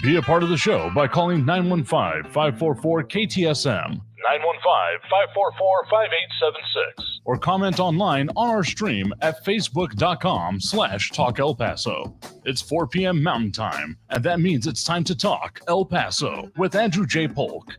Be a part of the show by calling 915-544-KTSM, 915-544-5876, or comment online on our stream at facebook.com/Talk El Paso. It's 4 p.m. Mountain Time, and that means it's time to talk El Paso with Andrew J. Polk.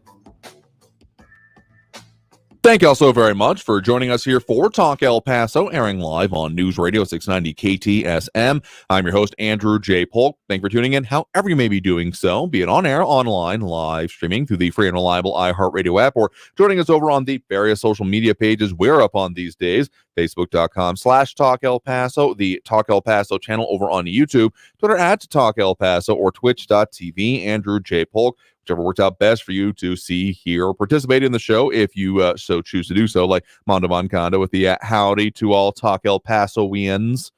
Thank you all so very much for joining us here for Talk El Paso, airing live on News Radio 690 KTSM. I'm your host, Andrew J. Polk. Thank you for tuning in, however you may be doing so, be it on air, online, live streaming through the free and reliable iHeartRadio app, or joining us over on the various social media pages we're up on these days, facebook.com/Talk El Paso, the Talk El Paso channel over on YouTube, Twitter @Talk El Paso, or twitch.tv, Andrew J. Polk. Whichever works out best for you to see, hear, or participate in the show if you so choose to do so, like Mondo Moncondo with the howdy to all Talk El Pasoians,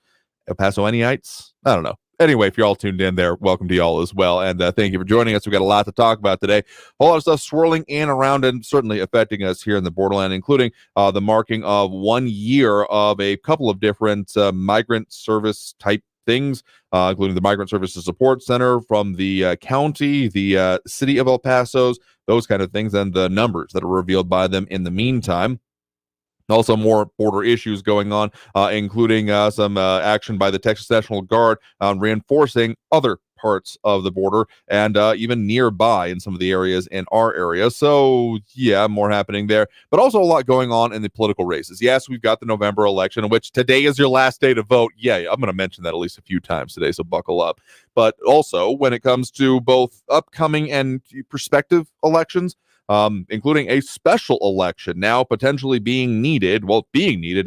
El Pasoanites. I don't know. Anyway, if you're all tuned in there, welcome to y'all as well. And thank you for joining us. We've got a lot to talk about today. A whole lot of stuff swirling in, around, and certainly affecting us here in the borderland, including the marking of 1 year of a couple of different migrant service type things, including the Migrant Services Support Center from the county, the city of El Paso's, those kind of things, and the numbers that are revealed by them in the meantime. Also, more border issues going on, including some action by the Texas National Guard on reinforcing other parts of the border and even nearby in some of the areas in our area. So, yeah, more happening there. But also a lot going on in the political races. Yes, we've got the November election, in which today is your last day to vote. Yeah, I'm going to mention that at least a few times today, so buckle up. But also, when it comes to both upcoming and prospective elections, including a special election now potentially being needed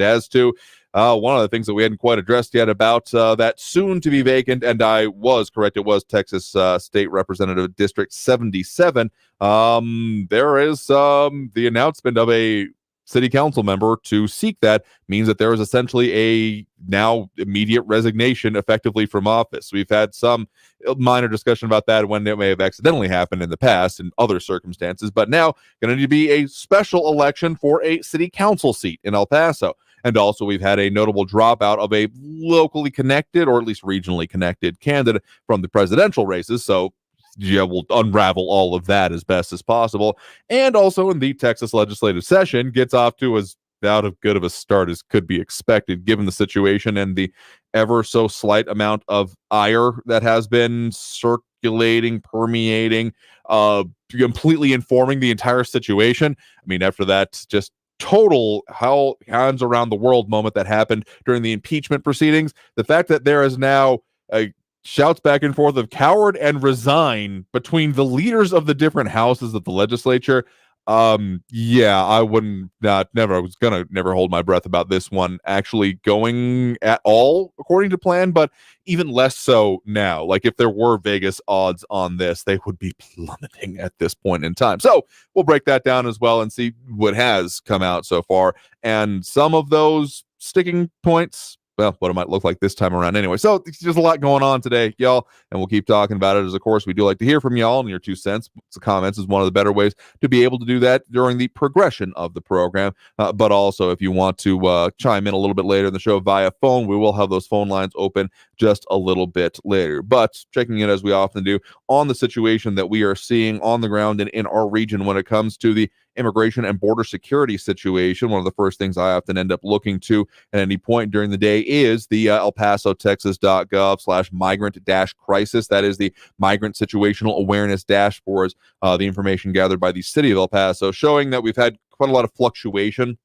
as to one of the things that we hadn't quite addressed yet about that soon to be vacant, and I was correct, it was Texas State Representative District 77. There is the announcement of a city council member to seek that. Means that there is essentially a now immediate resignation effectively from office. We've had some minor discussion about that when it may have accidentally happened in the past in other circumstances, but now going to be a special election for a city council seat in El Paso. And also we've had a notable dropout of a locally connected, or at least regionally connected, candidate from the presidential races. So yeah, we'll unravel all of that as best as possible. And also in the Texas legislative session, gets off to as about as good of a start as could be expected, given the situation and the ever so slight amount of ire that has been circulating, permeating, completely informing the entire situation. I mean, after that, just total hell hands around the world moment that happened during the impeachment proceedings, the fact that there is now a shouts back and forth of coward and resign between the leaders of the different houses of the legislature. Yeah, I was gonna never hold my breath about this one actually going at all according to plan, but even less so now. Like, if there were Vegas odds on this, they would be plummeting at this point in time. So we'll break that down as well and see what has come out so far, and some of those sticking points, well, what it might look like this time around anyway. So there's just a lot going on today, y'all, and we'll keep talking about it, as of course we do like to hear from y'all, and your 2 cents. The comments is one of the better ways to be able to do that during the progression of the program. But also, if you want to chime in a little bit later in the show via phone, we will have those phone lines open just a little bit later. But checking in, as we often do, on the situation that we are seeing on the ground and in our region when it comes to the immigration and border security situation. One of the first things I often end up looking to at any point during the day is the elpasotexas.gov/migrant-crisis. That is the migrant situational awareness dashboards, the information gathered by the city of El Paso, showing that we've had quite a lot of fluctuation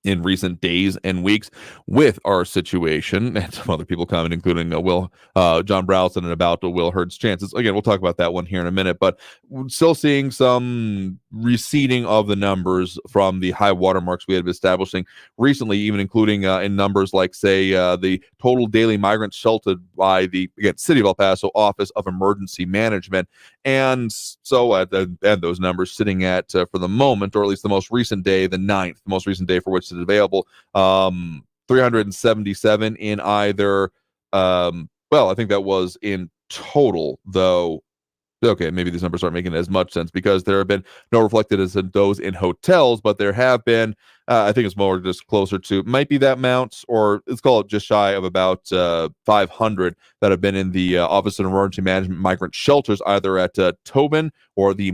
in recent days and weeks with our situation, and some other people comment, including John Browson, and about Will Hurd's chances. Again, we'll talk about that one here in a minute, but we're still seeing some receding of the numbers from the high watermarks we had been establishing recently, even including in numbers like, say, the total daily migrants sheltered by the, again, City of El Paso Office of Emergency Management. And so and those numbers sitting at, for the moment, or at least the most recent day, the 9th, the most recent day for which is available, 377 in either, well, I think that was in total, though. Okay, maybe these numbers aren't making as much sense because there have been no reflected as in those in hotels, but there have been I think it's more just closer to, might be that amount, or let's call it just shy of about 500 that have been in the Office of Emergency Management migrant shelters, either at Tobin or the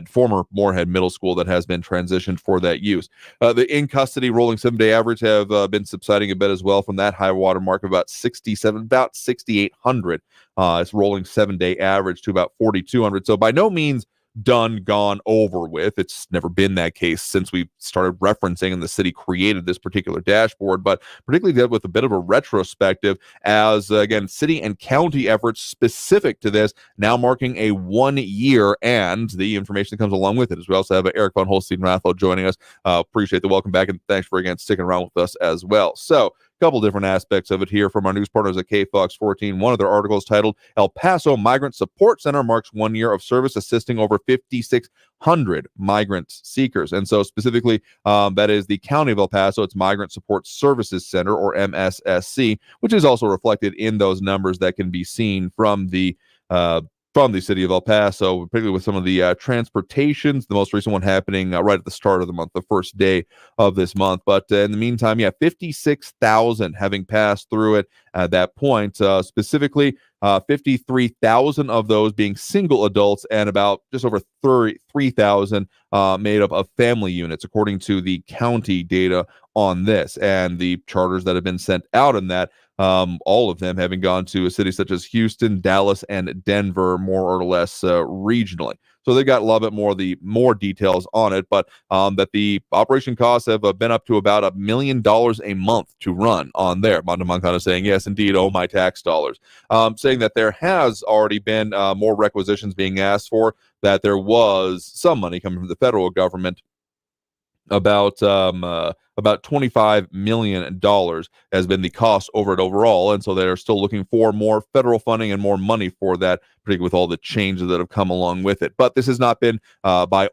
former Moorhead Middle School that has been transitioned for that use. The in-custody rolling 7-day average have been subsiding a bit as well from that high water mark of about 6,800. It's rolling 7-day average to about 4,200. So by no means done, gone, over with. It's never been that case since we started referencing and the city created this particular dashboard, but particularly did with a bit of a retrospective as, again, city and county efforts specific to this now marking a 1 year, and the information that comes along with it. As we also have Eric von Holstein-Rathlow joining us. Appreciate the welcome back, and thanks for, again, sticking around with us as well. So, couple different aspects of it here from our news partners at KFOX 14. One of their articles titled El Paso Migrant Support Center marks 1 year of service assisting over 5,600 migrant seekers. And so specifically, that is the County of El Paso, its Migrant Support Services Center, or MSSC, which is also reflected in those numbers that can be seen from the city of El Paso, particularly with some of the transportations, the most recent one happening right at the start of the month, the first day of this month. But in the meantime, 56,000 having passed through it at that point, specifically 53,000 of those being single adults and about just over 33,000 made up of family units, according to the county data on this. And the charters that have been sent out in that, all of them having gone to a city such as Houston, Dallas, and Denver, more or less regionally. So they got a little bit more details on it, but that the operation costs have been up to about $1 million a month to run on there. Mondo Moncada saying, yes, indeed, oh, my tax dollars. Saying that there has already been more requisitions being asked for, that there was some money coming from the federal government. About $25 million has been the cost over it overall, and so they're still looking for more federal funding and more money for that, particularly with all the changes that have come along with it. But this has not been by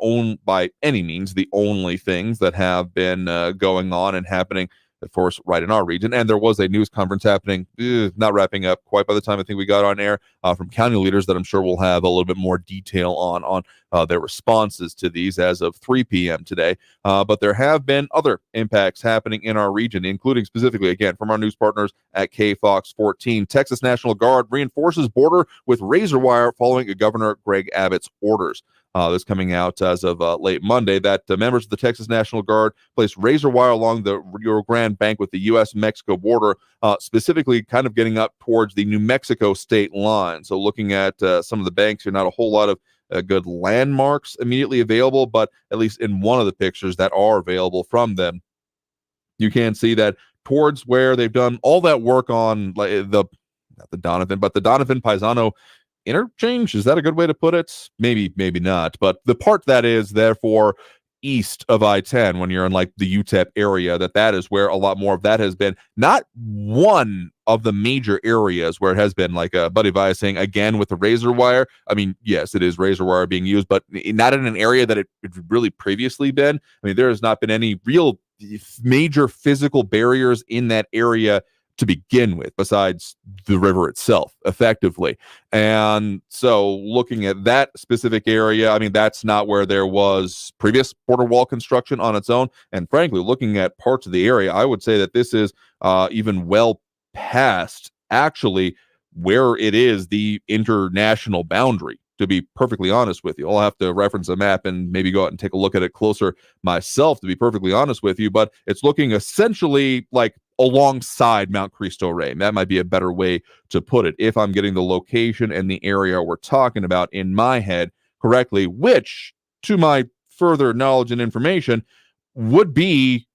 any means the only things that have been going on and happening, of course, right in our region. And there was a news conference happening, not wrapping up quite by the time I think we got on air, from county leaders that I'm sure we'll have a little bit more detail on their responses to these as of 3 p.m. today. But there have been other impacts happening in our region, including specifically, again, from our news partners at KFOX 14. Texas National Guard reinforces border with razor wire following Governor Greg Abbott's orders. This coming out as of late Monday, that members of the Texas National Guard placed razor wire along the Rio Grande bank with the U.S.-Mexico border, specifically kind of getting up towards the New Mexico state line. So looking at some of the banks, here, not a whole lot of good landmarks immediately available, but at least in one of the pictures that are available from them, you can see that towards where they've done all that work on not the Donovan, but the Donovan Paisano interchange. Is that a good way to put it? Maybe not. But the part that is therefore east of I-10, when you're in like the UTEP area, that is where a lot more of that has been. Not one of the major areas where it has been, like Buddy Vi is saying, again with the razor wire. I mean, yes, it is razor wire being used, but not in an area that it really previously been. I mean, there has not been any real major physical barriers in that area to begin with, besides the river itself, effectively. And so looking at that specific area, I mean, that's not where there was previous border wall construction on its own. And frankly, looking at parts of the area, I would say that this is even well past actually where it is the international boundary, to be perfectly honest with you. I'll have to reference a map and maybe go out and take a look at it closer myself, to be perfectly honest with you. But it's looking essentially like alongside Mount Cristo Rey. That might be a better way to put it, if I'm getting the location and the area we're talking about in my head correctly, which, to my further knowledge and information, would be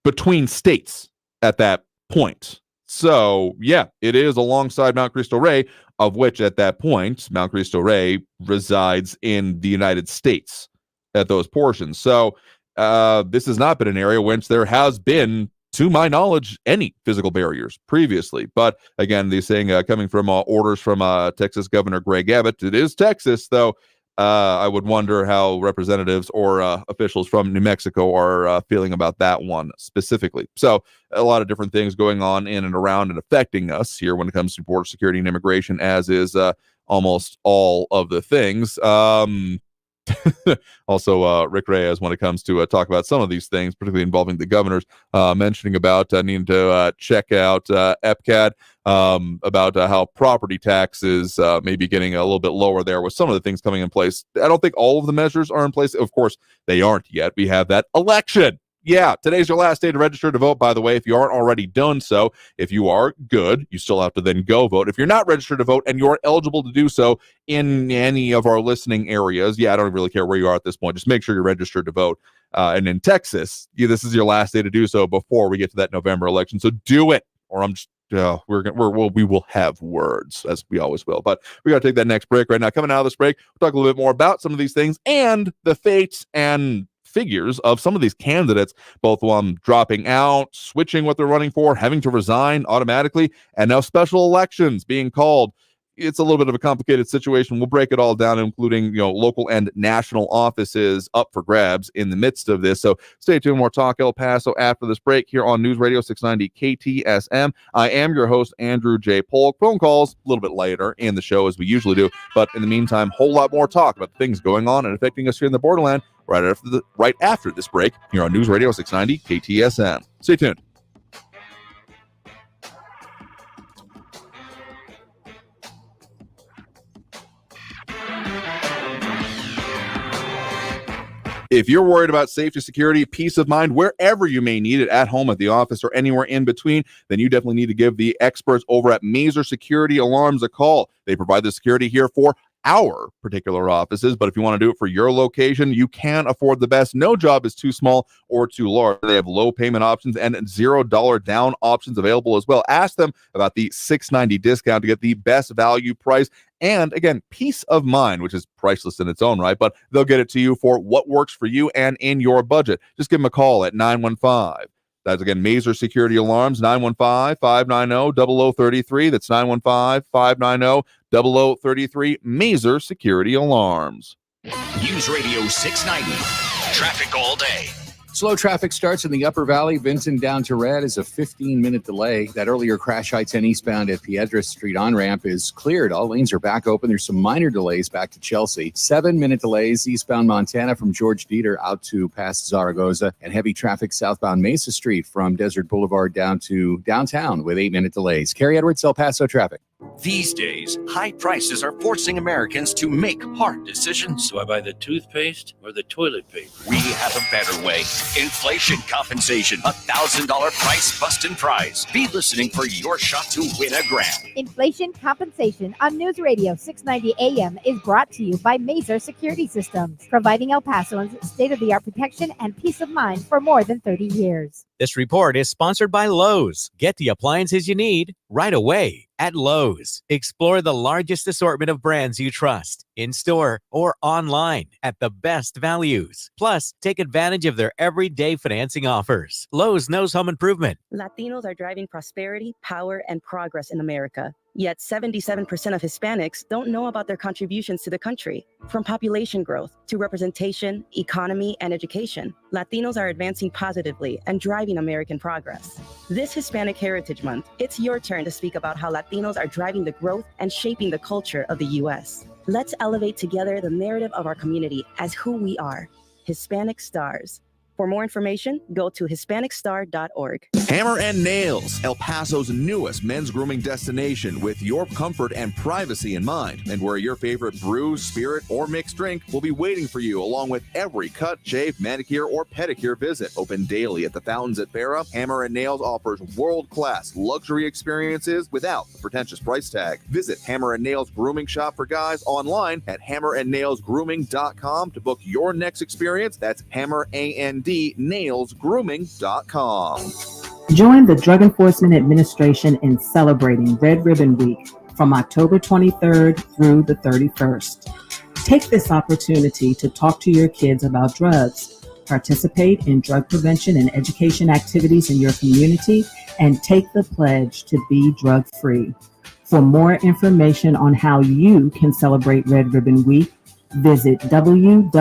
between states at that point. So, yeah, it is alongside Mount Cristo Rey, of which at that point, Mount Cristo Rey resides in the United States at those portions. So, this has not been an area whence there has been, to my knowledge, any physical barriers previously. But again, these saying coming from orders from Texas Governor Greg Abbott. It is Texas, though. I would wonder how representatives or officials from New Mexico are feeling about that one specifically. So a lot of different things going on in and around and affecting us here when it comes to border security and immigration, as is almost all of the things. Also, Rick Reyes, when it comes to talk about some of these things, particularly involving the governors, mentioning about needing to check out EPCAT, about how property taxes may be getting a little bit lower there with some of the things coming in place. I don't think all of the measures are in place. Of course, they aren't yet. We have that election. Yeah, today's your last day to register to vote, by the way, if you aren't already done so. If you are, good. You still have to then go vote. If you're not registered to vote and you're eligible to do so in any of our listening areas, I don't really care where you are at this point. Just make sure you're registered to vote. And in Texas, this is your last day to do so before we get to that November election. So do it, or I'm just we will have words, as we always will. But we got to take that next break right now. Coming out of this break, we'll talk a little bit more about some of these things and the fates and figures of some of these candidates, both dropping out, switching what they're running for, having to resign automatically, and now special elections being called. It's a little bit of a complicated situation. We'll break it all down, including local and national offices up for grabs in the midst of this. So stay tuned. More Talk El Paso after this break here on News Radio 690 KTSM. I am your host, Andrew J. Polk. Phone calls a little bit later in the show, as we usually do. But in the meantime, whole lot more talk about the things going on and affecting us here in the borderland right after this break here on News Radio 690 KTSM. Stay tuned. If you're worried about safety, security, peace of mind, wherever you may need it, at home, at the office, or anywhere in between, then you definitely need to give the experts over at Mazer Security Alarms a call. They provide the security here for our particular offices, but if you want to do it for your location, you can afford the best. No job is too small or too large. They have low payment options and $0 down options available as well. Ask them about the $690 discount to get the best value price. And again, peace of mind, which is priceless in its own right, but they'll get it to you for what works for you and in your budget. Just give them a call at 915. That's again, Mazer Security Alarms, 915-590-0033. That's 915-590-0033. Mazer Security Alarms. News Radio 690. Traffic all day. Slow traffic starts in the Upper Valley. Vincent down to Red is a 15-minute delay. That earlier crash I-10 eastbound at Piedras Street on-ramp is cleared. All lanes are back open. There's some minor delays back to Chelsea. 7-minute delays eastbound Montana from George Dieter out to past Zaragoza. And heavy traffic southbound Mesa Street from Desert Boulevard down to downtown with 8-minute delays. Carrie Edwards, El Paso traffic. These days, high prices are forcing Americans to make hard decisions. Do I buy the toothpaste or the toilet paper? We have a better way. Inflation compensation. $1,000 price bustin' prize. Be listening for your shot to win a grand. Inflation compensation on News Radio 690 AM is brought to you by Mazer Security Systems, providing El Pasoans state-of-the-art protection and peace of mind for more than 30 years. This report is sponsored by Lowe's. Get the appliances you need right away at Lowe's. Explore the largest assortment of brands you trust in-store or online at the best values. Plus, take advantage of their everyday financing offers. Lowe's knows home improvement. Latinos are driving prosperity, power, and progress in America. Yet 77% of Hispanics don't know about their contributions to the country. From population growth to representation, economy, and education, Latinos are advancing positively and driving American progress. This Hispanic Heritage Month, it's your turn to speak about how Latinos are driving the growth and shaping the culture of the U.S. Let's elevate together the narrative of our community as who we are, Hispanic Stars. For more information, go to HispanicStar.org. Hammer and Nails, El Paso's newest men's grooming destination, with your comfort and privacy in mind, and where your favorite brew, spirit, or mixed drink will be waiting for you, along with every cut, shave, manicure, or pedicure visit. Open daily at the fountains at Farrah, Hammer and Nails offers world-class luxury experiences without the pretentious price tag. Visit Hammer and Nails Grooming Shop for Guys online at hammerandnailsgrooming.com to book your next experience. That's hammerandnailsgrooming.com. Join the Drug Enforcement Administration in celebrating Red Ribbon Week from October 23rd through the 31st. Take this opportunity to talk to your kids about drugs, participate in drug prevention and education activities in your community, and take the pledge to be drug-free. For more information on how you can celebrate Red Ribbon Week, visit www.dea.gov.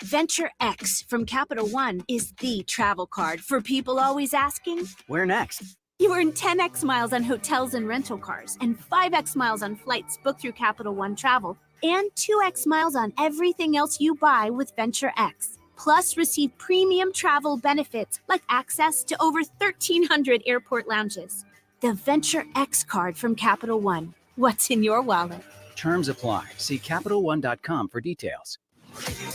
Venture X from Capital One is the travel card for people always asking, where next? You earn 10x miles on hotels and rental cars, and 5x miles on flights booked through Capital One Travel, and 2x miles on everything else you buy with Venture X. Plus, receive premium travel benefits like access to over 1,300 airport lounges. The Venture X card from Capital One. What's in your wallet? Terms apply. See CapitalOne.com for details.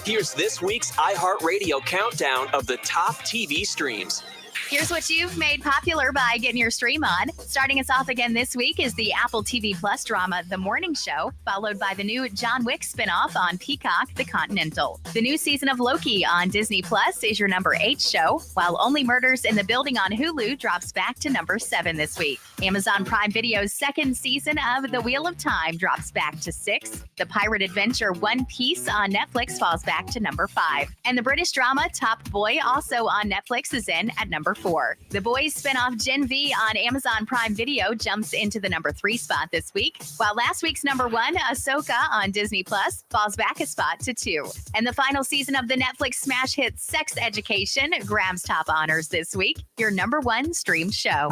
Here's this week's iHeartRadio countdown of the top TV streams. Here's what you've made popular by getting your stream on. Starting us off again this week is the Apple TV Plus drama The Morning Show, followed by the new John Wick spinoff on Peacock, The Continental. The new season of Loki on Disney Plus is your number 8 show, while Only Murders in the Building on Hulu drops back to number 7 this week. Amazon Prime Video's second season of The Wheel of Time drops back to 6. The pirate adventure One Piece on Netflix falls back to number 5. And the British drama Top Boy, also on Netflix, is in at number 4. The Boys spinoff Gen V on Amazon Prime Video jumps into the number 3 spot this week, while last week's number 1, Ahsoka on Disney Plus, falls back a spot to 2. And the final season of the Netflix smash hit Sex Education grabs top honors this week, your number 1 streamed show.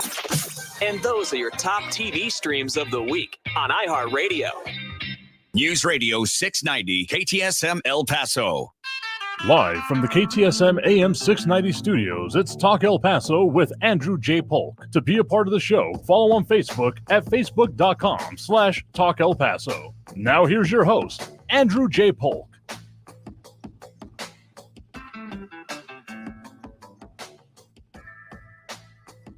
And those are your top TV streams of the week on iHeartRadio. News Radio 690 KTSM El Paso. Live from the KTSM AM 690 studios, it's Talk El Paso with Andrew J. Polk. To be a part of the show, follow on Facebook at facebook.com/Talk El Paso. Now here's your host, Andrew J. Polk.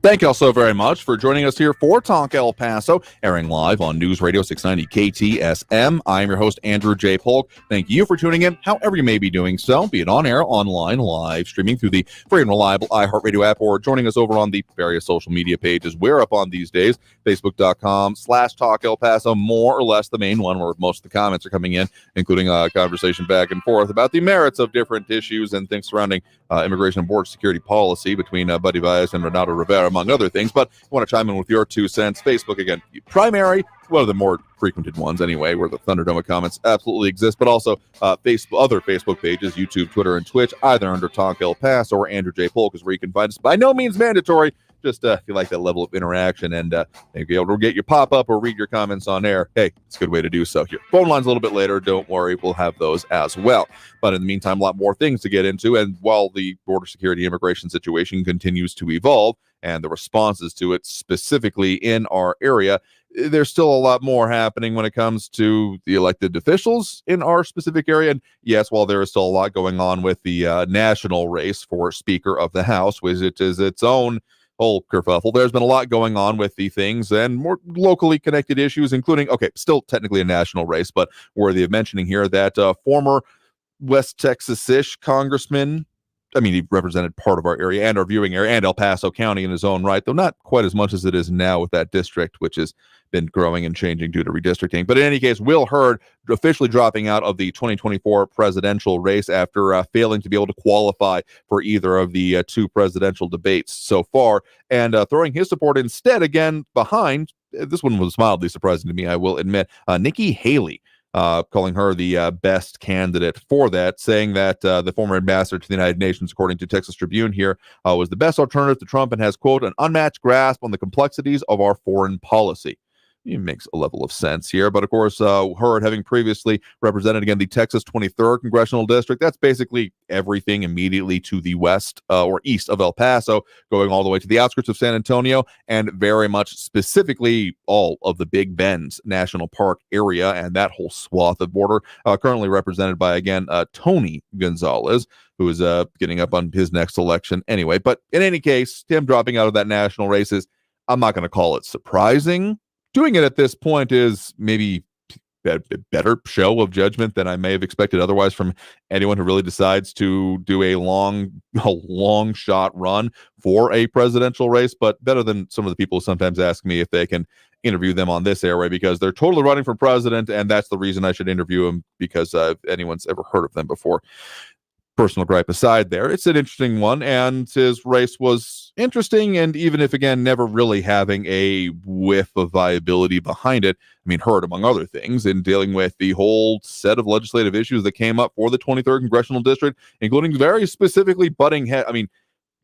Thank you all so very much for joining us here for Talk El Paso, airing live on News Radio 690 KTSM. I am your host, Andrew J. Polk. Thank you for tuning in, however you may be doing so, be it on air, online, live, streaming through the free and reliable iHeartRadio app, or joining us over on the various social media pages we're up on these days, facebook.com/Talk El Paso, more or less the main one where most of the comments are coming in, including a conversation back and forth about the merits of different issues and things surrounding immigration and border security policy between Buddy Valles and Renato Rivera, among other things. But I want to chime in with your 2 cents. Facebook, again, primary, one of the more frequented ones anyway, where the Thunderdome comments absolutely exist, but also Facebook, other Facebook pages, YouTube, Twitter, and Twitch, either under Talk El Paso or Andrew J. Polk is where you can find us. By no means mandatory. Just if you like that level of interaction and maybe be able to get your pop-up or read your comments on air, hey, it's a good way to do so here. Phone lines a little bit later. Don't worry. We'll have those as well. But in the meantime, a lot more things to get into. And while the border security immigration situation continues to evolve and the responses to it specifically in our area, there's still a lot more happening when it comes to the elected officials in our specific area. And yes, while there is still a lot going on with the national race for Speaker of the House, which is its own whole kerfuffle, there's been a lot going on with the things and more locally connected issues, including, okay, still technically a national race, but worthy of mentioning here that former West Texas-ish congressman, I mean, he represented part of our area and our viewing area and El Paso County in his own right, though not quite as much as it is now with that district, which has been growing and changing due to redistricting. But in any case, Will Hurd officially dropping out of the 2024 presidential race after failing to be able to qualify for either of the 2 presidential debates so far, and throwing his support instead again behind, this one was mildly surprising to me, I will admit, Nikki Haley. Calling her the best candidate for that, saying that the former ambassador to the United Nations, according to Texas Tribune here, was the best alternative to Trump and has, quote, an unmatched grasp on the complexities of our foreign policy. It makes a level of sense here. But of course, Hurd, having previously represented, again, the Texas 23rd Congressional District, that's basically everything immediately to the west or east of El Paso, going all the way to the outskirts of San Antonio, and very much specifically all of the Big Bend National Park area and that whole swath of border, currently represented by, again, Tony Gonzalez, who is getting up on his next election anyway. But in any case, him dropping out of that national race is, I'm not going to call it surprising. Doing it at this point is maybe a better show of judgment than I may have expected otherwise from anyone who really decides to do a long shot run for a presidential race, but better than some of the people who sometimes ask me if they can interview them on this airway because they're totally running for president, and that's the reason I should interview them because anyone's ever heard of them before. Personal gripe aside there, it's an interesting one, and his race was interesting, and even if, again, never really having a whiff of viability behind it, I mean, Hurd, among other things, in dealing with the whole set of legislative issues that came up for the 23rd Congressional District, including very specifically butting head. I mean,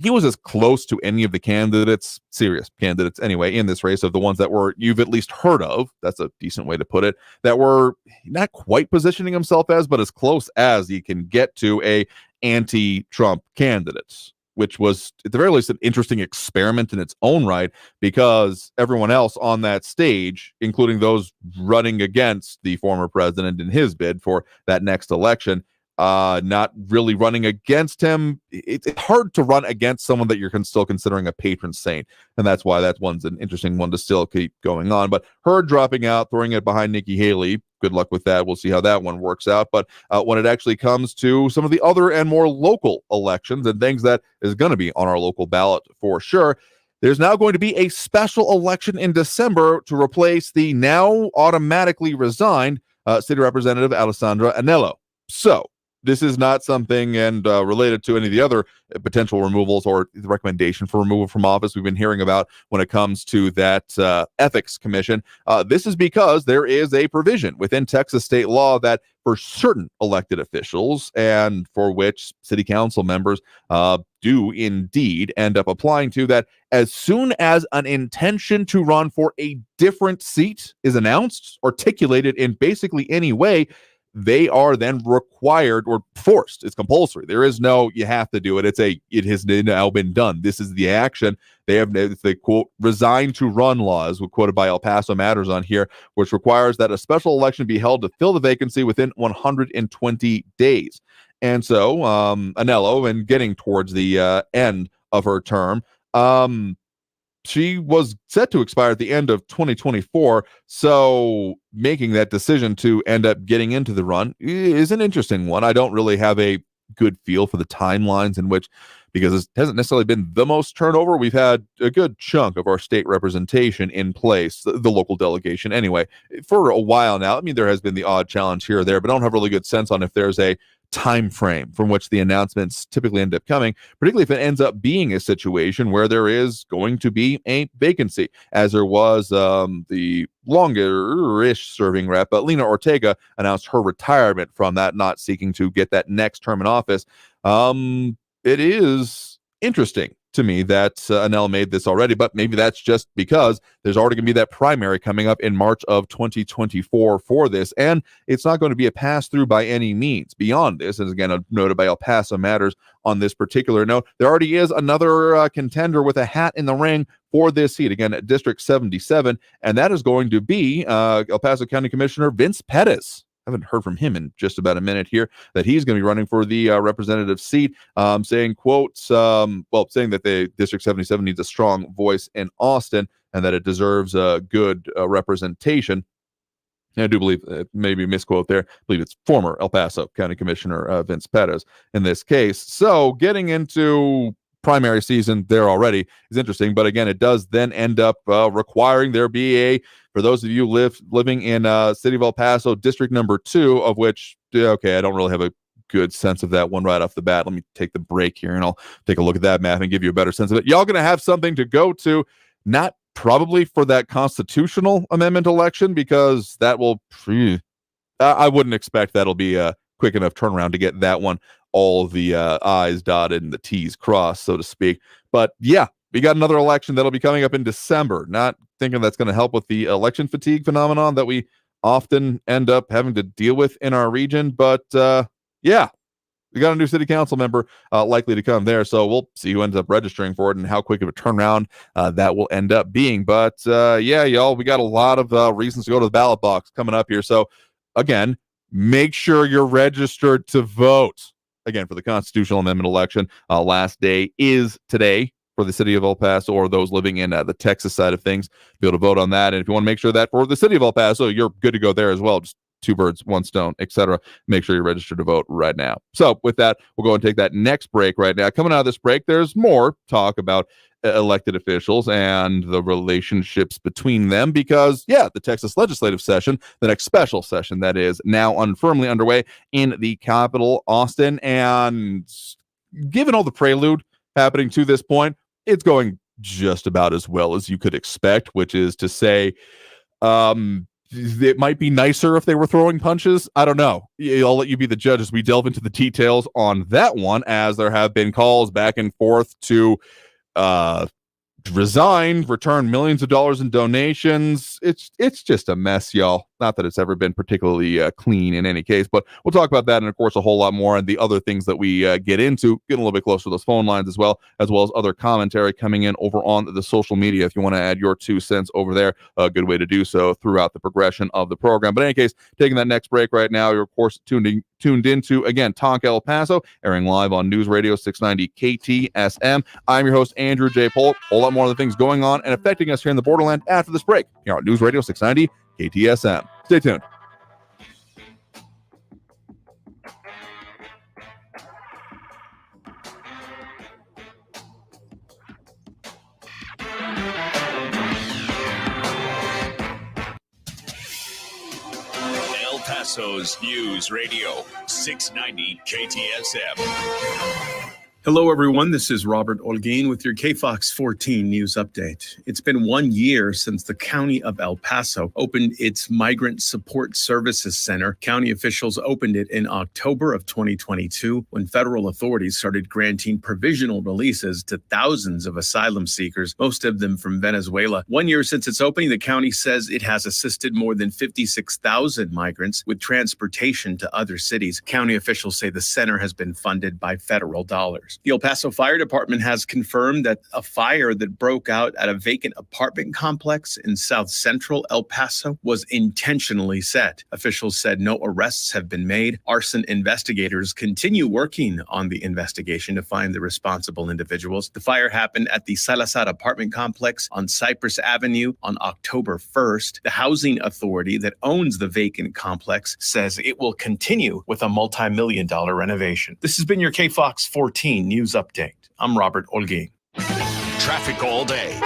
he was as close to any of the candidates, serious candidates anyway, in this race, of the ones that were you've at least heard of, that's a decent way to put it, that were not quite positioning himself as, but as close as he can get to a anti-Trump candidate, which was at the very least an interesting experiment in its own right, because everyone else on that stage, including those running against the former president in his bid for that next election, not really running against him. It's hard to run against someone that you're still considering a patron saint, and that's why that one's an interesting one to still keep going on. But her dropping out, throwing it behind Nikki Haley, good luck with that. We'll see how that one works out. But when it actually comes to some of the other and more local elections and things that is going to be on our local ballot for sure, there's now going to be a special election in December to replace the now automatically resigned city representative Alessandra Anello. So this is not something and related to any of the other potential removals or the recommendation for removal from office we've been hearing about when it comes to that ethics commission. This is because there is a provision within Texas state law that for certain elected officials and for which city council members do indeed end up applying to, that as soon as an intention to run for a different seat is announced, articulated in basically any way, they are then required or forced. It's compulsory. There is no, you have to do it. It has now been done. This is the action. They have the quote, resign to run laws, quoted by El Paso Matters on here, which requires that a special election be held to fill the vacancy within 120 days. And so Anello, and getting towards the end of her term, she was set to expire at the end of 2024, so making that decision to end up getting into the run is an interesting one. I don't really have a good feel for the timelines in which, because it hasn't necessarily been the most turnover. We've had a good chunk of our state representation in place, the local delegation anyway, for a while now. I mean, there has been the odd challenge here or there, but I don't have a really good sense on if there's a time frame from which the announcements typically end up coming, particularly if it ends up being a situation where there is going to be a vacancy, as there was the longer-ish serving rep, but Lena Ortega announced her retirement from that, not seeking to get that next term in office. It is interesting to me that Anel made this already, but maybe that's just because there's already going to be that primary coming up in March of 2024 for this, and it's not going to be a pass-through by any means. Beyond this, and again, noted by El Paso Matters on this particular note, there already is another contender with a hat in the ring for this seat, again, at District 77, and that is going to be El Paso County Commissioner Vince Pettis. I haven't heard from him in just about a minute here, that he's going to be running for the representative seat, saying, quotes, saying that the District 77 needs a strong voice in Austin and that it deserves a good representation. And I do believe, maybe misquote there, I believe it's former El Paso County Commissioner Vince Pettis in this case. So getting into primary season there already is interesting, but again, it does then end up requiring there be for those of you living in City of El Paso, District number 2, of which, okay, I don't really have a good sense of that one right off the bat. Let me take the break here and I'll take a look at that map and give you a better sense of it. Y'all going to have something to go to, not probably for that constitutional amendment election, because that will, I wouldn't expect that'll be a quick enough turnaround to get that one all the I's dotted and the T's crossed, so to speak. But yeah, we got another election that'll be coming up in December. Not thinking that's going to help with the election fatigue phenomenon that we often end up having to deal with in our region. But yeah, we got a new city council member likely to come there. So we'll see who ends up registering for it and how quick of a turnaround that will end up being. But yeah, y'all, we got a lot of reasons to go to the ballot box coming up here. So again, make sure you're registered to vote. Again, for the constitutional amendment election, last day is today for the city of El Paso, or those living in the Texas side of things, be able to vote on that. And if you want to make sure that for the city of El Paso, you're good to go there as well. Just 2 birds, 1 stone, etc. Make sure you're registered to vote right now. So with that, we'll go and take that next break right now. Coming out of this break, there's more talk about elected officials and the relationships between them, because yeah, the Texas legislative session, the next special session that is now firmly underway in the capital, Austin, and given all the prelude happening to this point, it's going just about as well as you could expect, which is to say, it might be nicer if they were throwing punches. I don't know. I'll let you be the judge as we delve into the details on that one, as there have been calls back and forth to resign, return millions of dollars in donations. It's just a mess, y'all. Not that it's ever been particularly clean in any case, but we'll talk about that and, of course, a whole lot more and the other things that we get into, getting a little bit closer to those phone lines as well as other commentary coming in over on the social media. If you want to add your 2 cents over there, a good way to do so throughout the progression of the program. But in any case, taking that next break right now, you're, of course, tuned into, again, Talk El Paso, airing live on News Radio 690 KTSM. I'm your host, Andrew J. Polk. A whole lot more of the things going on and affecting us here in the borderland after this break here on News Radio 690 KTSM. Stay tuned. El Paso's News Radio 690 KTSM. Hello, everyone. This is Robert Olguin with your KFOX 14 news update. It's been 1 year since the County of El Paso opened its Migrant Support Services Center. County officials opened it in October of 2022 when federal authorities started granting provisional releases to thousands of asylum seekers, most of them from Venezuela. 1 year since its opening, the county says it has assisted more than 56,000 migrants with transportation to other cities. County officials say the center has been funded by federal dollars. The El Paso Fire Department has confirmed that a fire that broke out at a vacant apartment complex in south central El Paso was intentionally set. Officials said no arrests have been made. Arson investigators continue working on the investigation to find the responsible individuals. The fire happened at the Salazar apartment complex on Cypress Avenue on October 1st. The housing authority that owns the vacant complex says it will continue with a multi-million-dollar renovation. This has been your KFOX 14 news update. I'm Robert Olguin. Traffic all day.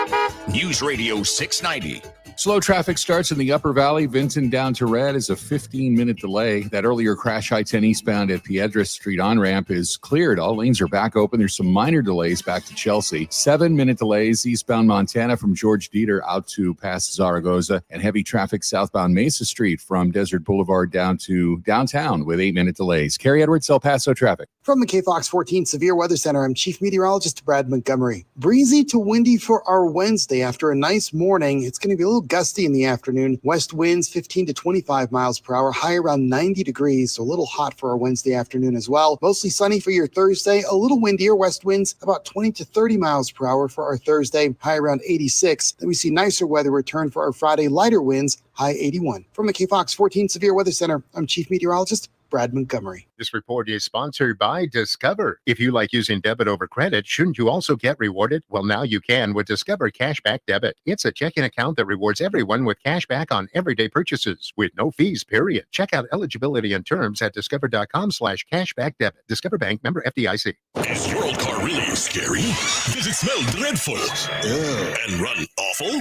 News Radio 690. Slow traffic starts in the Upper Valley, Vinton down to Red is a 15-minute delay. That earlier crash I-10 eastbound at Piedras Street on-ramp is cleared. All lanes are back open. There's some minor delays back to Chelsea. 7-minute delays eastbound Montana from George Dieter out to past Zaragoza, and heavy traffic southbound Mesa Street from Desert Boulevard down to downtown with 8-minute delays. Kerry Edwards, El Paso traffic. From the KFOX 14 Severe Weather Center, I'm Chief Meteorologist Brad Montgomery. Breezy to windy for our Wednesday. After a nice morning, it's going to be a little gusty in the afternoon. West winds 15 to 25 miles per hour, high around 90 degrees, so a little hot for our Wednesday afternoon as well. Mostly sunny for your Thursday, a little windier. West winds about 20 to 30 miles per hour for our Thursday, high around 86. Then we see nicer weather return for our Friday, lighter winds, high 81. From the KFOX 14 Severe Weather Center, I'm Chief Meteorologist Brad Montgomery. This report is sponsored by Discover. If you like using debit over credit, shouldn't you also get rewarded? Well, now you can with Discover Cashback Debit. It's a checking account that rewards everyone with cashback on everyday purchases with no fees, period. Check out eligibility and terms at discover.com/cashbackdebit. Discover Bank, member FDIC. Is your old car really scary? Does it smell dreadful? And run awful?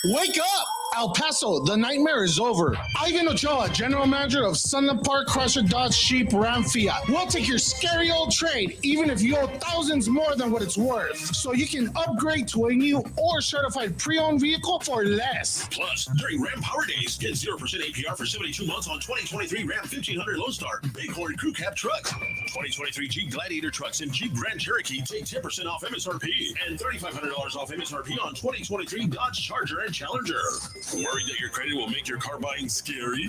Wake up! El Paso, the nightmare is over. Ivan Ochoa, General Manager of Sunland Park, Chrysler, Dodge, Jeep, Ram, Fiat. We'll take your scary old trade, even if you owe thousands more than what it's worth. So you can upgrade to a new or certified pre-owned vehicle for less. Plus, during Ram Power Days, get 0% APR for 72 months on 2023 Ram 1500 Lone Star, Bighorn Crew Cab trucks. 2023 Jeep Gladiator trucks and Jeep Grand Cherokee take 10% off MSRP and $3,500 off MSRP on 2023 Dodge Charger and Challenger. Worried that your credit will make your car buying scary?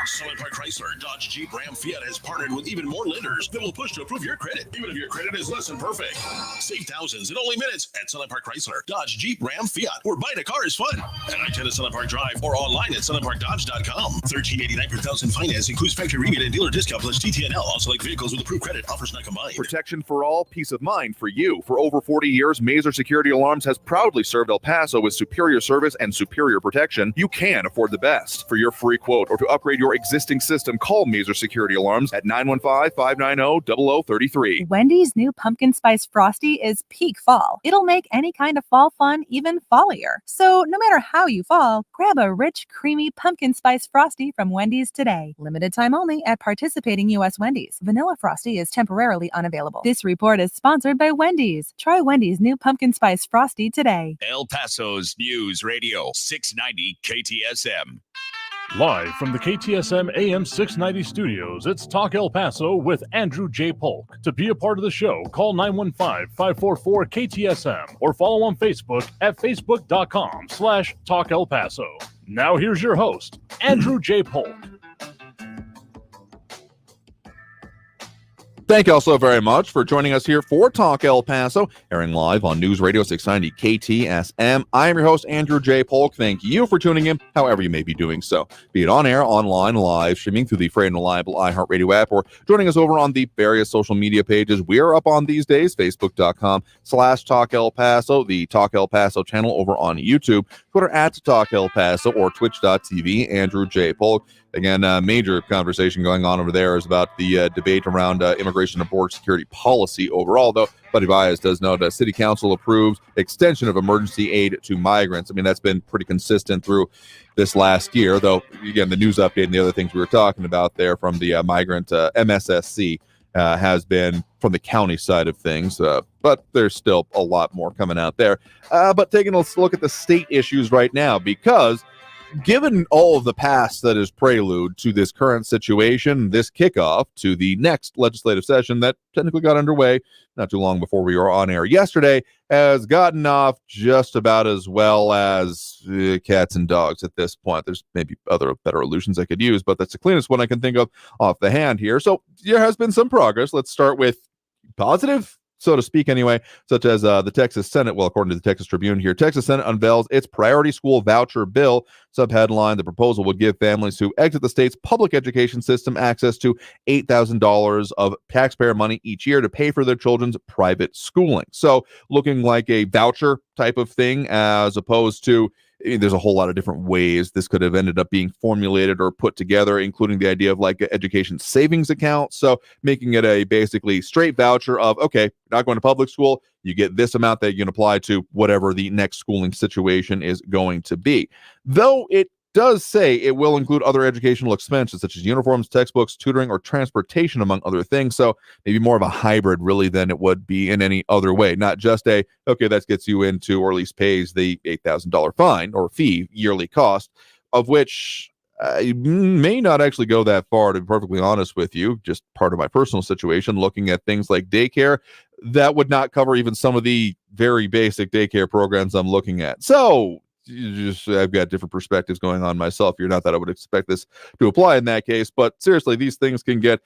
Sunland Park Chrysler, Dodge, Jeep, Ram, Fiat has partnered with even more lenders that will push to approve your credit, even if your credit is less than perfect. Save thousands in only minutes at Sunland Park Chrysler, Dodge, Jeep, Ram, Fiat, where buying a car is fun. At I-10 at Sunland Park Drive or online at sunlandparkdodge.com. $13.89 per thousand finance includes factory rebate and dealer discount plus TTNL. Also like vehicles with approved credit. Offers not combined. Protection for all, peace of mind for you. For over 40 years, Mazer Security Alarms has proudly served El Paso with superior service and superior protection. You can afford the best. For your free quote or to upgrade your existing system, call Mazer Security Alarms at 915-590-0033. Wendy's new pumpkin spice frosty is peak fall. It'll make any kind of fall fun even fallier. So no matter how you fall, grab a rich, creamy pumpkin spice frosty from Wendy's today. Limited time only at participating U.S. Wendy's. Vanilla frosty is temporarily unavailable. This report is sponsored by Wendy's. Try Wendy's new pumpkin spice frosty today. El Paso's News Radio 690 KTSM. Live from the KTSM AM 690 studios, it's Talk El Paso with Andrew J. Polk. To be a part of the show, call 915-544-KTSM or follow on Facebook at facebook.com/Talk El Paso. Now here's your host, Andrew J. Polk. Thank you all so very much for joining us here for Talk El Paso, airing live on News Radio 690 KTSM. I am your host, Andrew J. Polk. Thank you for tuning in, however you may be doing so, be it on air, online, live, streaming through the free and reliable iHeartRadio app, or joining us over on the various social media pages we are up on these days, facebook.com/Talk El Paso, the Talk El Paso channel over on YouTube, Twitter @Talk El Paso, or twitch.tv, Andrew J. Polk. Again, major conversation going on over there is about the debate around immigration and border security policy overall, though Buddy Baez does note that City Council approves extension of emergency aid to migrants. I mean, that's been pretty consistent through this last year, though, again, the news update and the other things we were talking about there from the migrant MSSC has been from the county side of things, but there's still a lot more coming out there. But taking a look at the state issues right now, because given all of the past that is prelude to this current situation, this kickoff to the next legislative session that technically got underway not too long before we were on air yesterday, has gotten off just about as well as cats and dogs at this point. There's maybe other better allusions I could use, but that's the cleanest one I can think of off the hand here. So there has been some progress. Let's start with positive, so to speak anyway, such as the Texas Senate, well, according to the Texas Tribune here, Texas Senate unveils its priority school voucher bill. Subheadline, the proposal would give families who exit the state's public education system access to $8,000 of taxpayer money each year to pay for their children's private schooling. So looking like a voucher type of thing, as opposed to, there's a whole lot of different ways this could have ended up being formulated or put together, including the idea of like an education savings account. So making it a basically straight voucher of, okay, you're not going to public school, you get this amount that you can apply to whatever the next schooling situation is going to be. Though it does say it will include other educational expenses such as uniforms, textbooks, tutoring, or transportation, among other things. So maybe more of a hybrid really than it would be in any other way. Not just a, okay, that gets you into, or at least pays the $8,000 fine or fee yearly cost, of which I may not actually go that far, to be perfectly honest with you. Just part of my personal situation, looking at things like daycare, that would not cover even some of the very basic daycare programs I'm looking at. So I've got different perspectives going on myself here. Not that I would expect this to apply in that case, but seriously, these things can get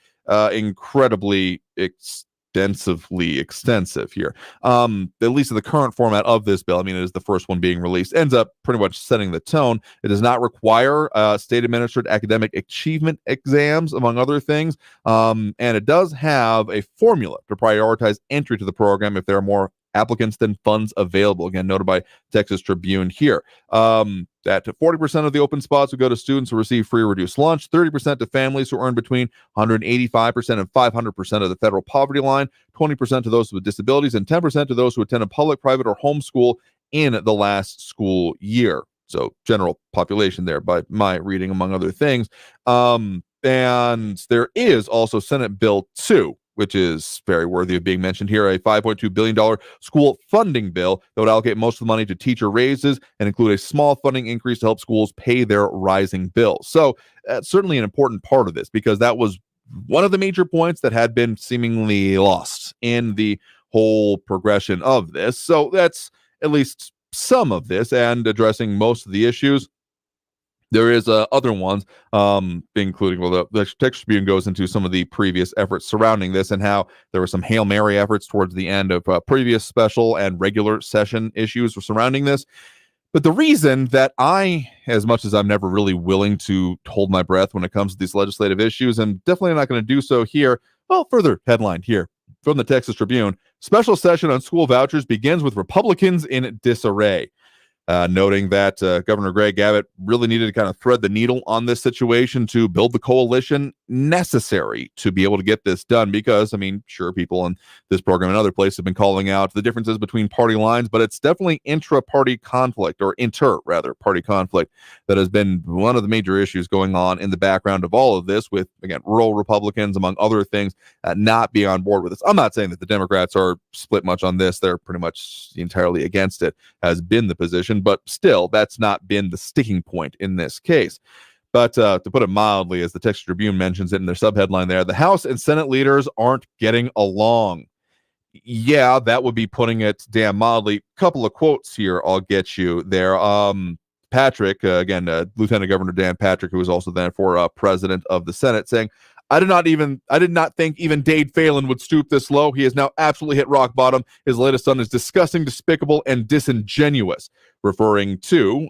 incredibly extensively extensive here. At least in the current format of this bill, I mean, it is the first one being released, ends up pretty much setting the tone. It does not require state-administered academic achievement exams, among other things, and it does have a formula to prioritize entry to the program if there are more applicants than funds available. Again, noted by Texas Tribune here. That 40% of the open spots would go to students who receive free or reduced lunch, 30% to families who earn between 185% and 500% of the federal poverty line, 20% to those with disabilities, and 10% to those who attend a public, private, or homeschool in the last school year. So general population there by my reading, among other things. And there is also Senate Bill 2, which is very worthy of being mentioned here, a $5.2 billion school funding bill that would allocate most of the money to teacher raises and include a small funding increase to help schools pay their rising bills. So that's certainly an important part of this, because that was one of the major points that had been seemingly lost in the whole progression of this. So that's at least some of this, and addressing most of the issues. There is other ones, including, well, the Texas Tribune goes into some of the previous efforts surrounding this and how there were some Hail Mary efforts towards the end of previous special and regular session issues surrounding this. But the reason that I, as much as I'm never really willing to hold my breath when it comes to these legislative issues, and definitely not going to do so here, well, further headline here from the Texas Tribune, special session on school vouchers begins with Republicans in disarray. Noting that Governor Greg Abbott really needed to kind of thread the needle on this situation to build the coalition necessary to be able to get this done. Because, I mean, sure, people in this program and other places have been calling out the differences between party lines, but it's definitely intra-party conflict, or party conflict, that has been one of the major issues going on in the background of all of this, with, again, rural Republicans, among other things, not being on board with this. I'm not saying that the Democrats are split much on this. They're pretty much entirely against it, has been the position. But still, that's not been the sticking point in this case. But to put it mildly, as the Texas Tribune mentions it in their subheadline there, the House and Senate leaders aren't getting along. Yeah, that would be putting it damn mildly. Couple of quotes here I'll get you there. Patrick, again, Lieutenant Governor Dan Patrick, who was also then for president of the Senate, saying, I did not think even Dade Phelan would stoop this low. He has now absolutely hit rock bottom. His latest son is disgusting, despicable, and disingenuous, referring to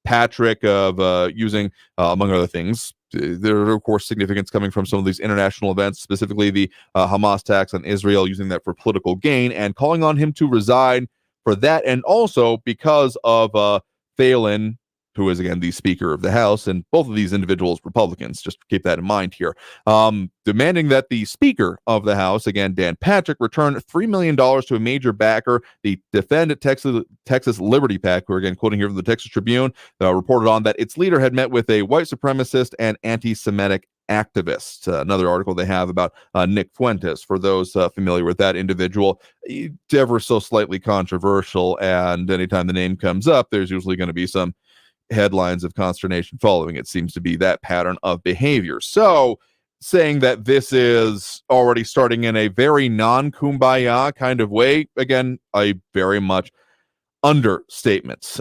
Patrick of using, among other things, there are, of course, significance coming from some of these international events, specifically the Hamas attacks on Israel, using that for political gain, and calling on him to resign for that, and also because of Phelan, who is, again, the Speaker of the House, and both of these individuals Republicans, just keep that in mind here, demanding that the Speaker of the House, again, Dan Patrick, return $3 million to a major backer, the Defend Texas Liberty PAC, who are, again, quoting here from the Texas Tribune, reported on that its leader had met with a white supremacist and anti-Semitic activist. Another article they have about Nick Fuentes, for those familiar with that individual, ever so slightly controversial, and anytime the name comes up, there's usually going to be some headlines of consternation following. It seems to be that pattern of behavior. So saying that this is already starting in a very non-kumbaya kind of way, again, I very much understatements.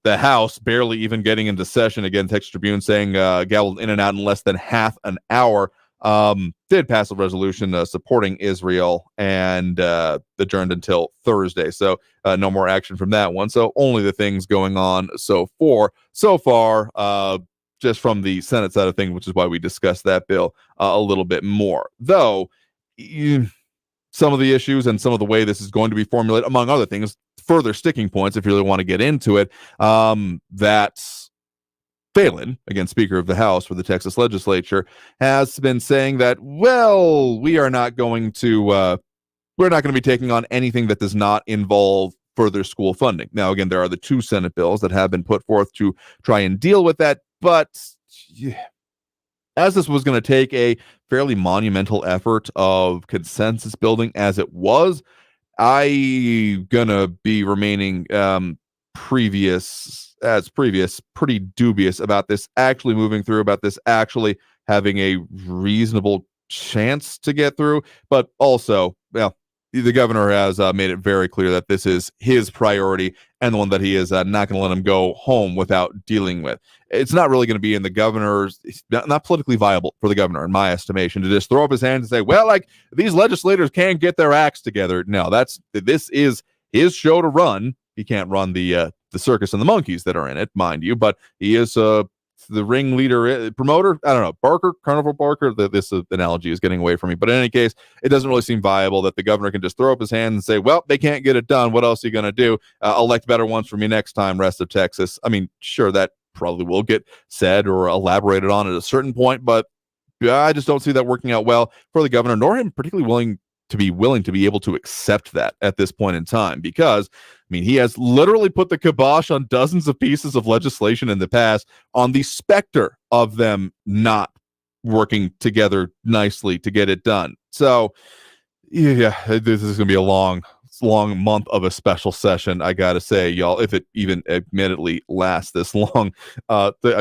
The House barely even getting into session, again, Texas Tribune saying gavelled in and out in less than half an hour, did pass a resolution supporting Israel and adjourned until Thursday. So no more action from that one. So only the things going on so far, just from the Senate side of things, which is why we discussed that bill a little bit more. Though some of the issues and some of the way this is going to be formulated, among other things, further sticking points, if you really want to get into it, that Phelan, again, Speaker of the House for the Texas legislature, has been saying that, well, we're not going to be taking on anything that does not involve further school funding. Now, again, there are the two Senate bills that have been put forth to try and deal with that, but as this was going to take a fairly monumental effort of consensus building as it was, I'm gonna be remaining pretty dubious about this actually moving through, about this actually having a reasonable chance to get through. But also, well, the governor has made it very clear that this is his priority and the one that he is not going to let him go home without dealing with. It's not really going to be in the governor's, it's not politically viable for the governor, in my estimation, to just throw up his hands and say, well, like, these legislators can't get their acts together. No, this is his show to run. He can't run the circus and the monkeys that are in it, mind you, but he is the ringleader, promoter. I don't know, Carnival Barker. This analogy is getting away from me, but in any case, it doesn't really seem viable that the governor can just throw up his hand and say, well, they can't get it done. What else are you going to do? Elect better ones for me next time, rest of Texas. I mean, sure, that probably will get said or elaborated on at a certain point, but I just don't see that working out well for the governor, nor him particularly willing to be able to accept that at this point in time, because I mean, he has literally put the kibosh on dozens of pieces of legislation in the past on the specter of them not working together nicely to get it done. So yeah, this is going to be a long month of a special session, I gotta say, y'all, if it even admittedly lasts this long.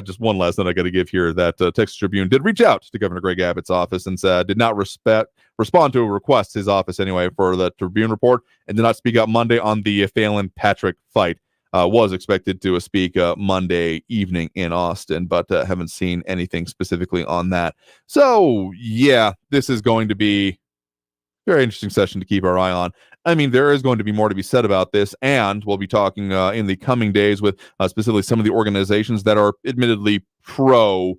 Just one last thing I gotta give here, that Texas Tribune did reach out to Governor Greg Abbott's office and did not respond to a request, his office anyway, for the Tribune report, and did not speak out Monday on the Phelan-Patrick fight. Was expected to speak Monday evening in Austin, but haven't seen anything specifically on that. So yeah, this is going to be a very interesting session to keep our eye on. I mean, there is going to be more to be said about this, and we'll be talking in the coming days with specifically some of the organizations that are admittedly pro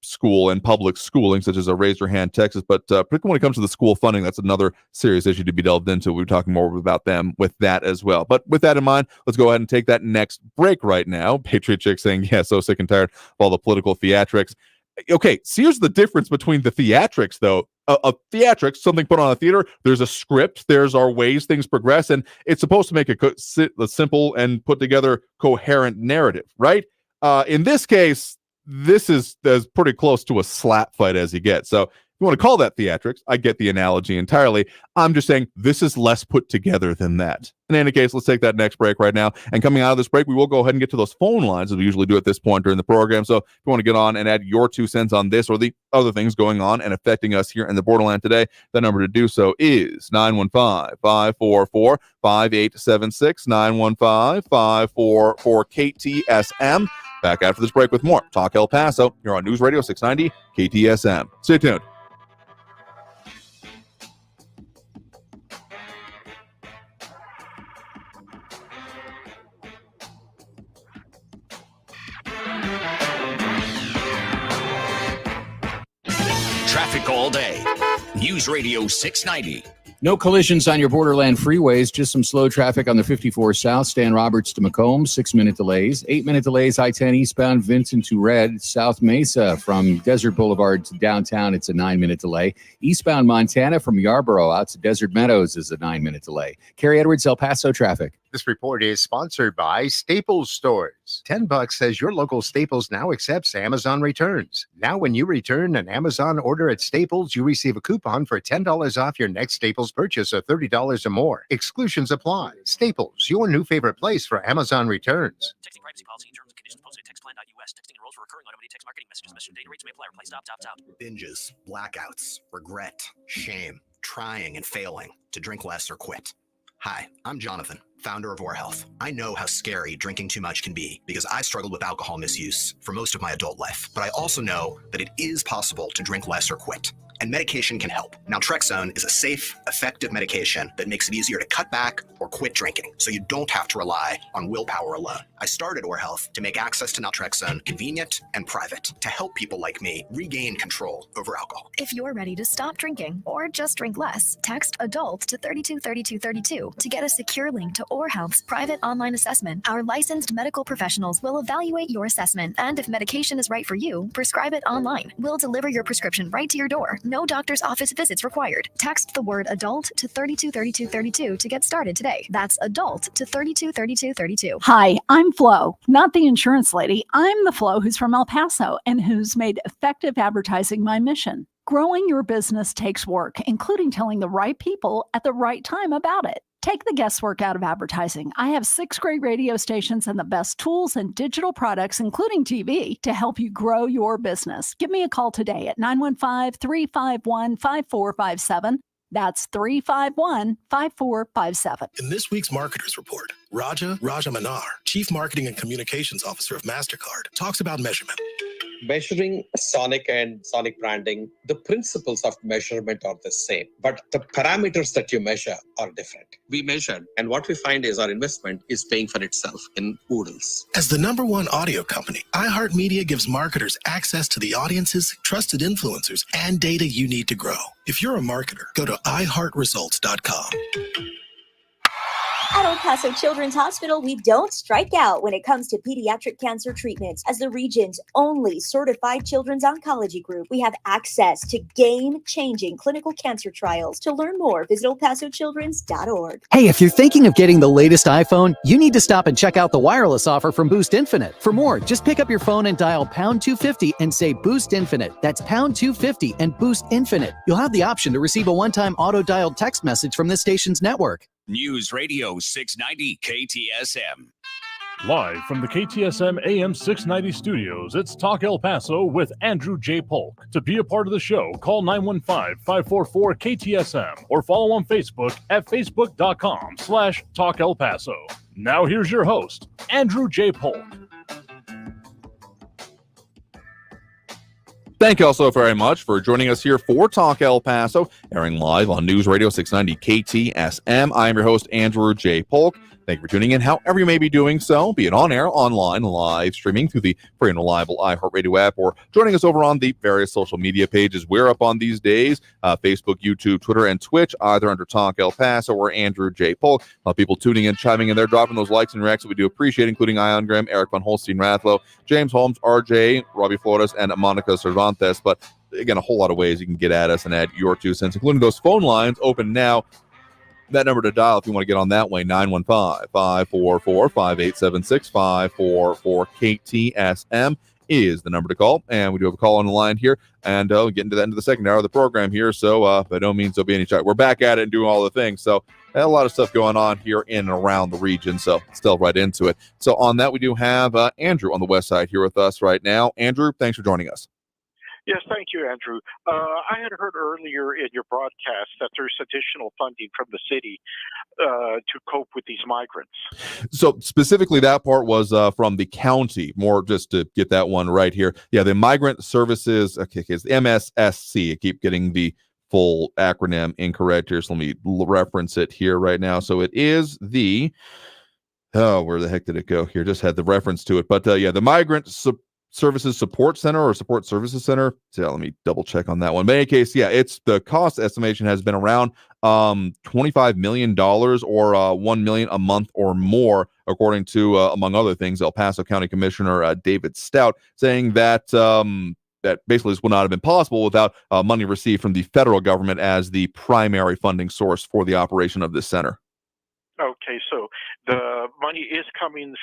school and public schooling, such as Raise Your Hand Texas. But particularly when it comes to the school funding, that's another serious issue to be delved into. We'll be talking more about them with that as well. But with that in mind, let's go ahead and take that next break right now. Patriot Chick saying, yeah, so sick and tired of all the political theatrics. Okay, so here's the difference between the theatrics, though. A theatrics, something put on a theater, there's a script, there's our ways things progress, and it's supposed to make a simple and put together coherent narrative, right? In this case, this is as pretty close to a slap fight as you get. So if you want to call that theatrics, I get the analogy entirely. I'm just saying this is less put together than that. In any case, let's take that next break right now. And coming out of this break, we will go ahead and get to those phone lines as we usually do at this point during the program. So if you want to get on and add your 2 cents on this or the other things going on and affecting us here in the borderland today, the number to do so is 915-544-5876, 915-544-KTSM. Back after this break with more Talk El Paso here on News Radio 690 KTSM. Stay tuned. Traffic all day. News Radio 690. No collisions on your borderland freeways, just some slow traffic on the 54 South, Stan Roberts to Macomb, 6-minute delays. 8-minute delays, I-10 eastbound, Vincent to Red. South Mesa from Desert Boulevard to downtown, it's a 9-minute delay. Eastbound Montana from Yarborough out to Desert Meadows is a 9-minute delay. Kerry Edwards, El Paso traffic. This report is sponsored by Staples Stores. $10 says your local Staples now accepts Amazon returns. Now when you return an Amazon order at Staples, you receive a coupon for $10 off your next Staples purchase of $30 or more. Exclusions apply. Staples, your new favorite place for Amazon returns. Texting privacy policy and terms and conditions posted at textplan.us. Texting enrolls for recurring automated text marketing messages. Message data rates may apply. Reply stop, opt out. Binges, blackouts, regret, shame, trying and failing to drink less or quit. Hi, I'm Jonathan, founder of Or Health. I know how scary drinking too much can be because I struggled with alcohol misuse for most of my adult life. But I also know that it is possible to drink less or quit. And medication can help. Naltrexone is a safe, effective medication that makes it easier to cut back or quit drinking, so you don't have to rely on willpower alone. I started Or Health to make access to naltrexone convenient and private to help people like me regain control over alcohol. If you're ready to stop drinking or just drink less, text ADULT to 323232 to get a secure link to Or Health's private online assessment. Our licensed medical professionals will evaluate your assessment, and if medication is right for you, prescribe it online. We'll deliver your prescription right to your door. No doctor's office visits required. Text the word ADULT to 323232 to get started today. That's ADULT to 323232. Hi, I'm Flo, not the insurance lady. I'm the Flo who's from El Paso and who's made effective advertising my mission. Growing your business takes work, including telling the right people at the right time about it. Take the guesswork out of advertising. I have 6 great radio stations and the best tools and digital products, including TV, to help you grow your business. Give me a call today at 915-351-5457. That's 351-5457. In this week's Marketers Report, Raja Rajamanar, Chief Marketing and Communications Officer of MasterCard, talks about measurement. Measuring sonic and sonic branding, the principles of measurement are the same, but the parameters that you measure are different. We measured, and what we find is our investment is paying for itself in oodles. As the #1 audio company, iHeartMedia gives marketers access to the audiences, trusted influencers, and data you need to grow. If you're a marketer, go to iHeartResults.com. At El Paso Children's Hospital, we don't strike out when it comes to pediatric cancer treatments. As the region's only certified children's oncology group, we have access to game-changing clinical cancer trials. To learn more, visit elpasochildrens.org. Hey, if you're thinking of getting the latest iPhone, you need to stop and check out the wireless offer from Boost Infinite. For more, just pick up your phone and dial pound 250 and say Boost Infinite. That's pound 250 and Boost Infinite. You'll have the option to receive a one-time auto-dialed text message from this station's network. News Radio 690 KTSM. Live from the KTSM AM 690 studios, it's Talk El Paso with Andrew J. Polk. To be a part of the show, call 915-544-KTSM or follow on Facebook at facebook.com/Talk El Paso. Now here's your host, Andrew J. Polk. Thank you all so very much for joining us here for Talk El Paso, airing live on News Radio 690 KTSM. I am your host, Andrew J. Polk. Thank you for tuning in, however you may be doing so, be it on air, online, live streaming through the free and reliable iHeartRadio app, or joining us over on the various social media pages we're up on these days, Facebook, YouTube, Twitter, and Twitch, either under Talk El Paso or Andrew J. Polk. People tuning in, chiming in there, dropping those likes and reacts that we do appreciate, including Ion Graham, Eric Von Holstein-Rathlow, James Holmes, RJ, Robbie Flores, and Monica Cervantes. But again, a whole lot of ways you can get at us and add your 2 cents, including those phone lines open now. That number to dial if you want to get on that way, 915-544-5876, 544-KTSM is the number to call. And we do have a call on the line here. And get into the end of the second hour of the program here. So by no means there'll be any chat. We're back at it and doing all the things. So a lot of stuff going on here in and around the region. So still right into it. So on that, we do have Andrew on the west side here with us right now. Andrew, thanks for joining us. Yes, thank you, Andrew. I had heard earlier in your broadcast that there's additional funding from the city to cope with these migrants. So specifically, that part was from the county, more just to get that one right here. Yeah, the Migrant Services, okay, it's the MSSC. I keep getting the full acronym incorrect here, so let me reference it here right now. So it is the, where the heck did it go here? Just had the reference to it. But yeah, the Migrant Services Support Center or Support Services Center. So let me double check on that one. But in any case, yeah, it's the cost estimation has been around $25 million or $1 million a month or more, according to, among other things, El Paso County Commissioner David Stout, saying that that basically this would not have been possible without money received from the federal government as the primary funding source for the operation of this center. Okay, so the money is coming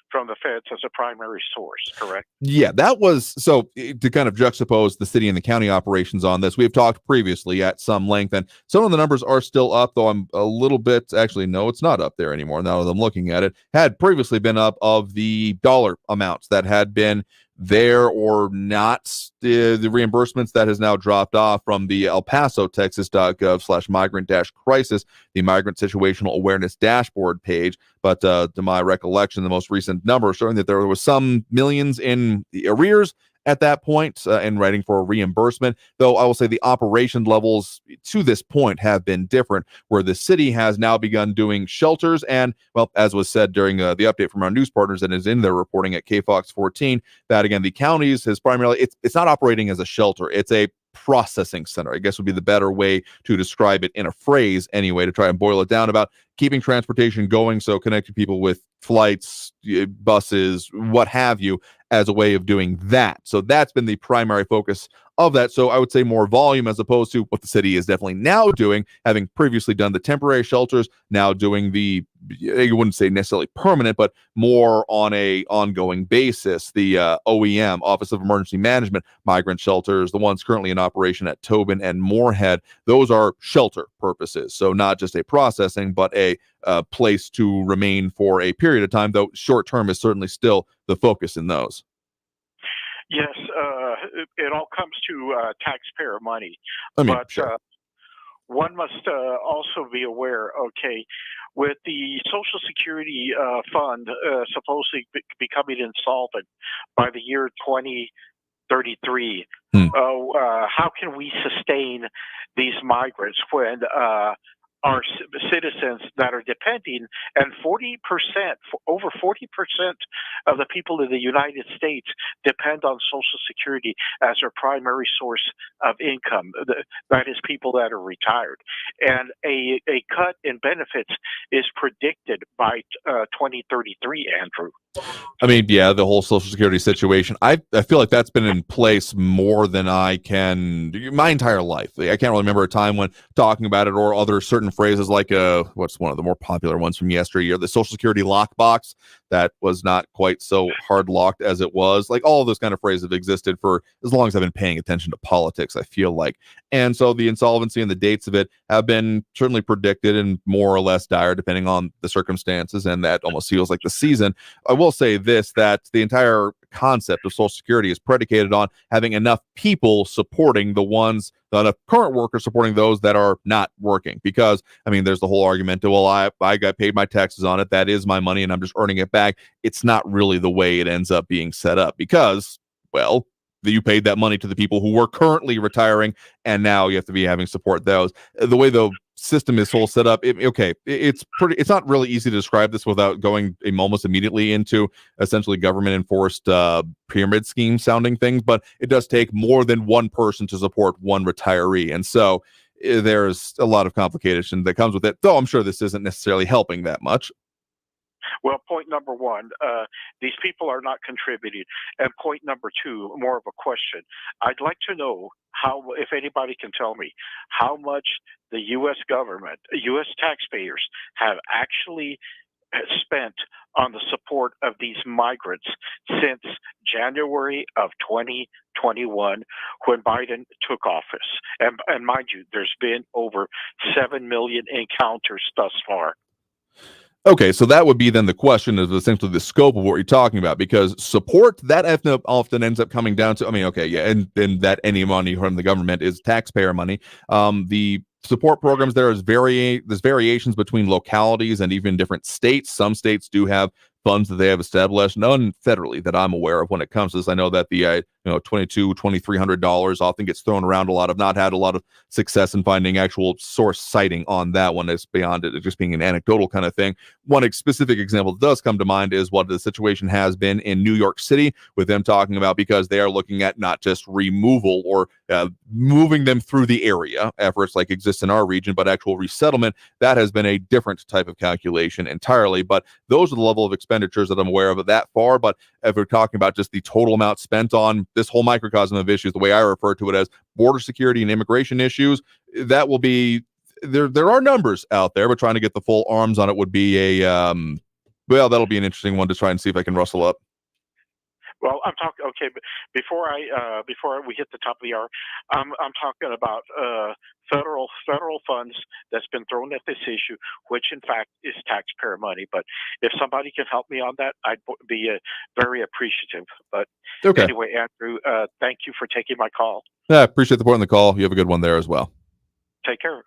from the feds as a primary source, correct? Yeah, that was, so to kind of juxtapose the city and the county operations on this, we have talked previously at some length, and some of the numbers are still up, though I'm a little bit, actually, no, it's not up there anymore now that I'm looking at it, had previously been up of the dollar amounts that had been there or not, the reimbursements that has now dropped off from the El Paso, Texas.gov/migrant-crisis, the Migrant Situational Awareness Dashboard page. But to my recollection, the most recent number showing that there was some millions in the arrears at that point in writing for a reimbursement, though I will say the operation levels to this point have been different, where the city has now begun doing shelters and, well, as was said during the update from our news partners and is in their reporting at KFOX 14, that again, the counties is primarily, it's not operating as a shelter, it's a processing center, I guess would be the better way to describe it in a phrase anyway, to try and boil it down, about keeping transportation going, so connecting people with flights, buses, what have you, as a way of doing that. So that's been the primary focus of that. So I would say more volume as opposed to what the city is definitely now doing, having previously done the temporary shelters, now doing the, you wouldn't say necessarily permanent, but more on a ongoing basis. The OEM, Office of Emergency Management, migrant shelters, the ones currently in operation at Tobin and Moorhead, those are shelter purposes. So not just a processing, but a place to remain for a period of time, though short term is certainly still the focus in those. Yes, it all comes to taxpayer money. I mean, but sure. One must also be aware, okay, with the Social Security fund supposedly becoming insolvent by the year 2033, how can we sustain these migrants when our citizens that are depending, and 40%, over 40% of the people in the United States depend on Social Security as their primary source of income. That is people that are retired. And a cut in benefits is predicted by 2033, Andrew. I mean, yeah, the whole Social Security situation, I feel like that's been in place more than I can, my entire life. I can't really remember a time when talking about it, or other certain phrases like, what's one of the more popular ones from yesteryear, the Social Security lockbox, that was not quite so hard locked as it was. Like, all of those kind of phrases have existed for as long as I've been paying attention to politics, I feel like. And so the insolvency and the dates of it have been certainly predicted and more or less dire, depending on the circumstances, and that almost feels like the season. I will say this, that the entire concept of Social Security is predicated on having enough people supporting the ones, enough current workers supporting those that are not working. Because, I mean, there's the whole argument that, well, I got paid my taxes on it, that is my money, and I'm just earning it back. It's not really the way it ends up being set up, because, well, you paid that money to the people who were currently retiring, and now you have to be having support those. The way the system is whole set up, it's not really easy to describe this without going almost immediately into essentially government enforced pyramid scheme sounding things, but it does take more than one person to support one retiree, and so there's a lot of complication that comes with it, though I'm sure this isn't necessarily helping that much. Well, point number one, these people are not contributing. And point number two, more of a question. I'd like to know how, if anybody can tell me, how much the U.S. government, U.S. taxpayers have actually spent on the support of these migrants since January of 2021 when Biden took office. And mind you, there's been over 7 million encounters thus far. Okay, so that would be then the question is essentially the scope of what you're talking about, because support that often ends up coming down to, I mean, okay, yeah, and that any money from the government is taxpayer money. The support programs there's variations between localities and even different states. Some states do have funds that they have established, none federally that I'm aware of when it comes to this. I know that the $2,300 often gets thrown around a lot. I've not had a lot of success in finding actual source citing on that one. It's beyond it just being an anecdotal kind of thing. One specific example that does come to mind is what the situation has been in New York City with them talking about, because they are looking at not just removal or moving them through the area efforts like exist in our region, but actual resettlement. That has been a different type of calculation entirely. But those are the level of expenditures that I'm aware of that far. But if we're talking about just the total amount spent on this whole microcosm of issues, the way I refer to it as border security and immigration issues, that will be there are numbers out there, but trying to get the full arms on it would be that'll be an interesting one to try and see if I can rustle up. Well, I'm talking. Okay, but before we hit the top of the hour, I'm talking about federal funds that's been thrown at this issue, which in fact is taxpayer money. But if somebody can help me on that, I'd be very appreciative. But anyway, Andrew, thank you for taking my call. Yeah, I appreciate the point on the call. You have a good one there as well. Take care.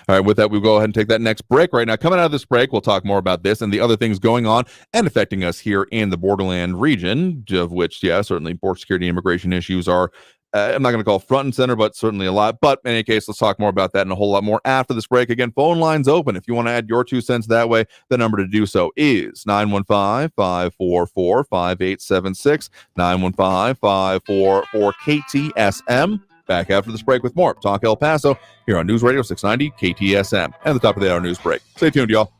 All right, with that, we'll go ahead and take that next break. Right now, coming out of this break, we'll talk more about this and the other things going on and affecting us here in the borderland region, of which, yeah, certainly border security and immigration issues are, I'm not going to call front and center, but certainly a lot. But in any case, let's talk more about that and a whole lot more after this break. Again, phone lines open. If you want to add your 2 cents that way, the number to do so is 915-544-5876, 915-544-KTSM. Back after this break with more Talk El Paso here on News Radio 690 KTSM and the top of the hour news break. Stay tuned, y'all.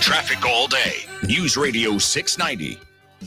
Traffic all day. News Radio 690.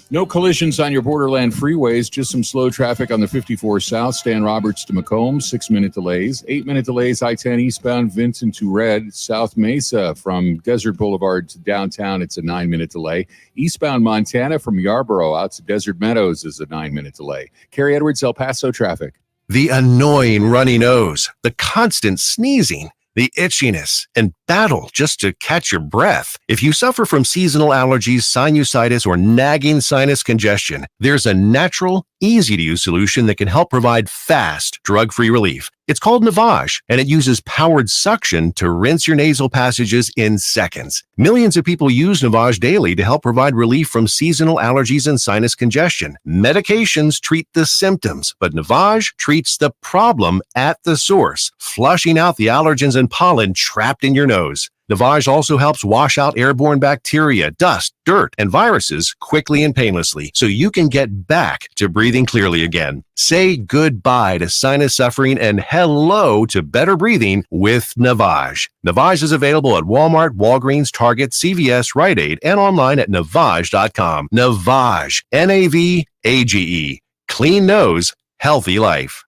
No collisions on your borderland freeways, just some slow traffic on the 54 South, Stan Roberts to Macomb, 6-minute delays. 8-minute delays, I-10 eastbound, Vincent to Red. South Mesa from Desert Boulevard to downtown, it's a 9-minute delay. Eastbound Montana from Yarborough out to Desert Meadows is a 9-minute delay. Carrie Edwards, El Paso traffic. The annoying runny nose, the constant sneezing, the itchiness, and battle just to catch your breath. If you suffer from seasonal allergies, sinusitis, or nagging sinus congestion, there's a natural, easy-to-use solution that can help provide fast, drug-free relief. It's called Navage, and it uses powered suction to rinse your nasal passages in seconds. Millions of people use Navage daily to help provide relief from seasonal allergies and sinus congestion. Medications treat the symptoms, but Navage treats the problem at the source, flushing out the allergens and pollen trapped in your nose. Navage also helps wash out airborne bacteria, dust, dirt, and viruses quickly and painlessly, so you can get back to breathing clearly again. Say goodbye to sinus suffering and hello to better breathing with Navage. Navage is available at Walmart, Walgreens, Target, CVS, Rite Aid, and online at Navage.com. Navage, N-A-V-A-G-E. Clean nose, healthy life.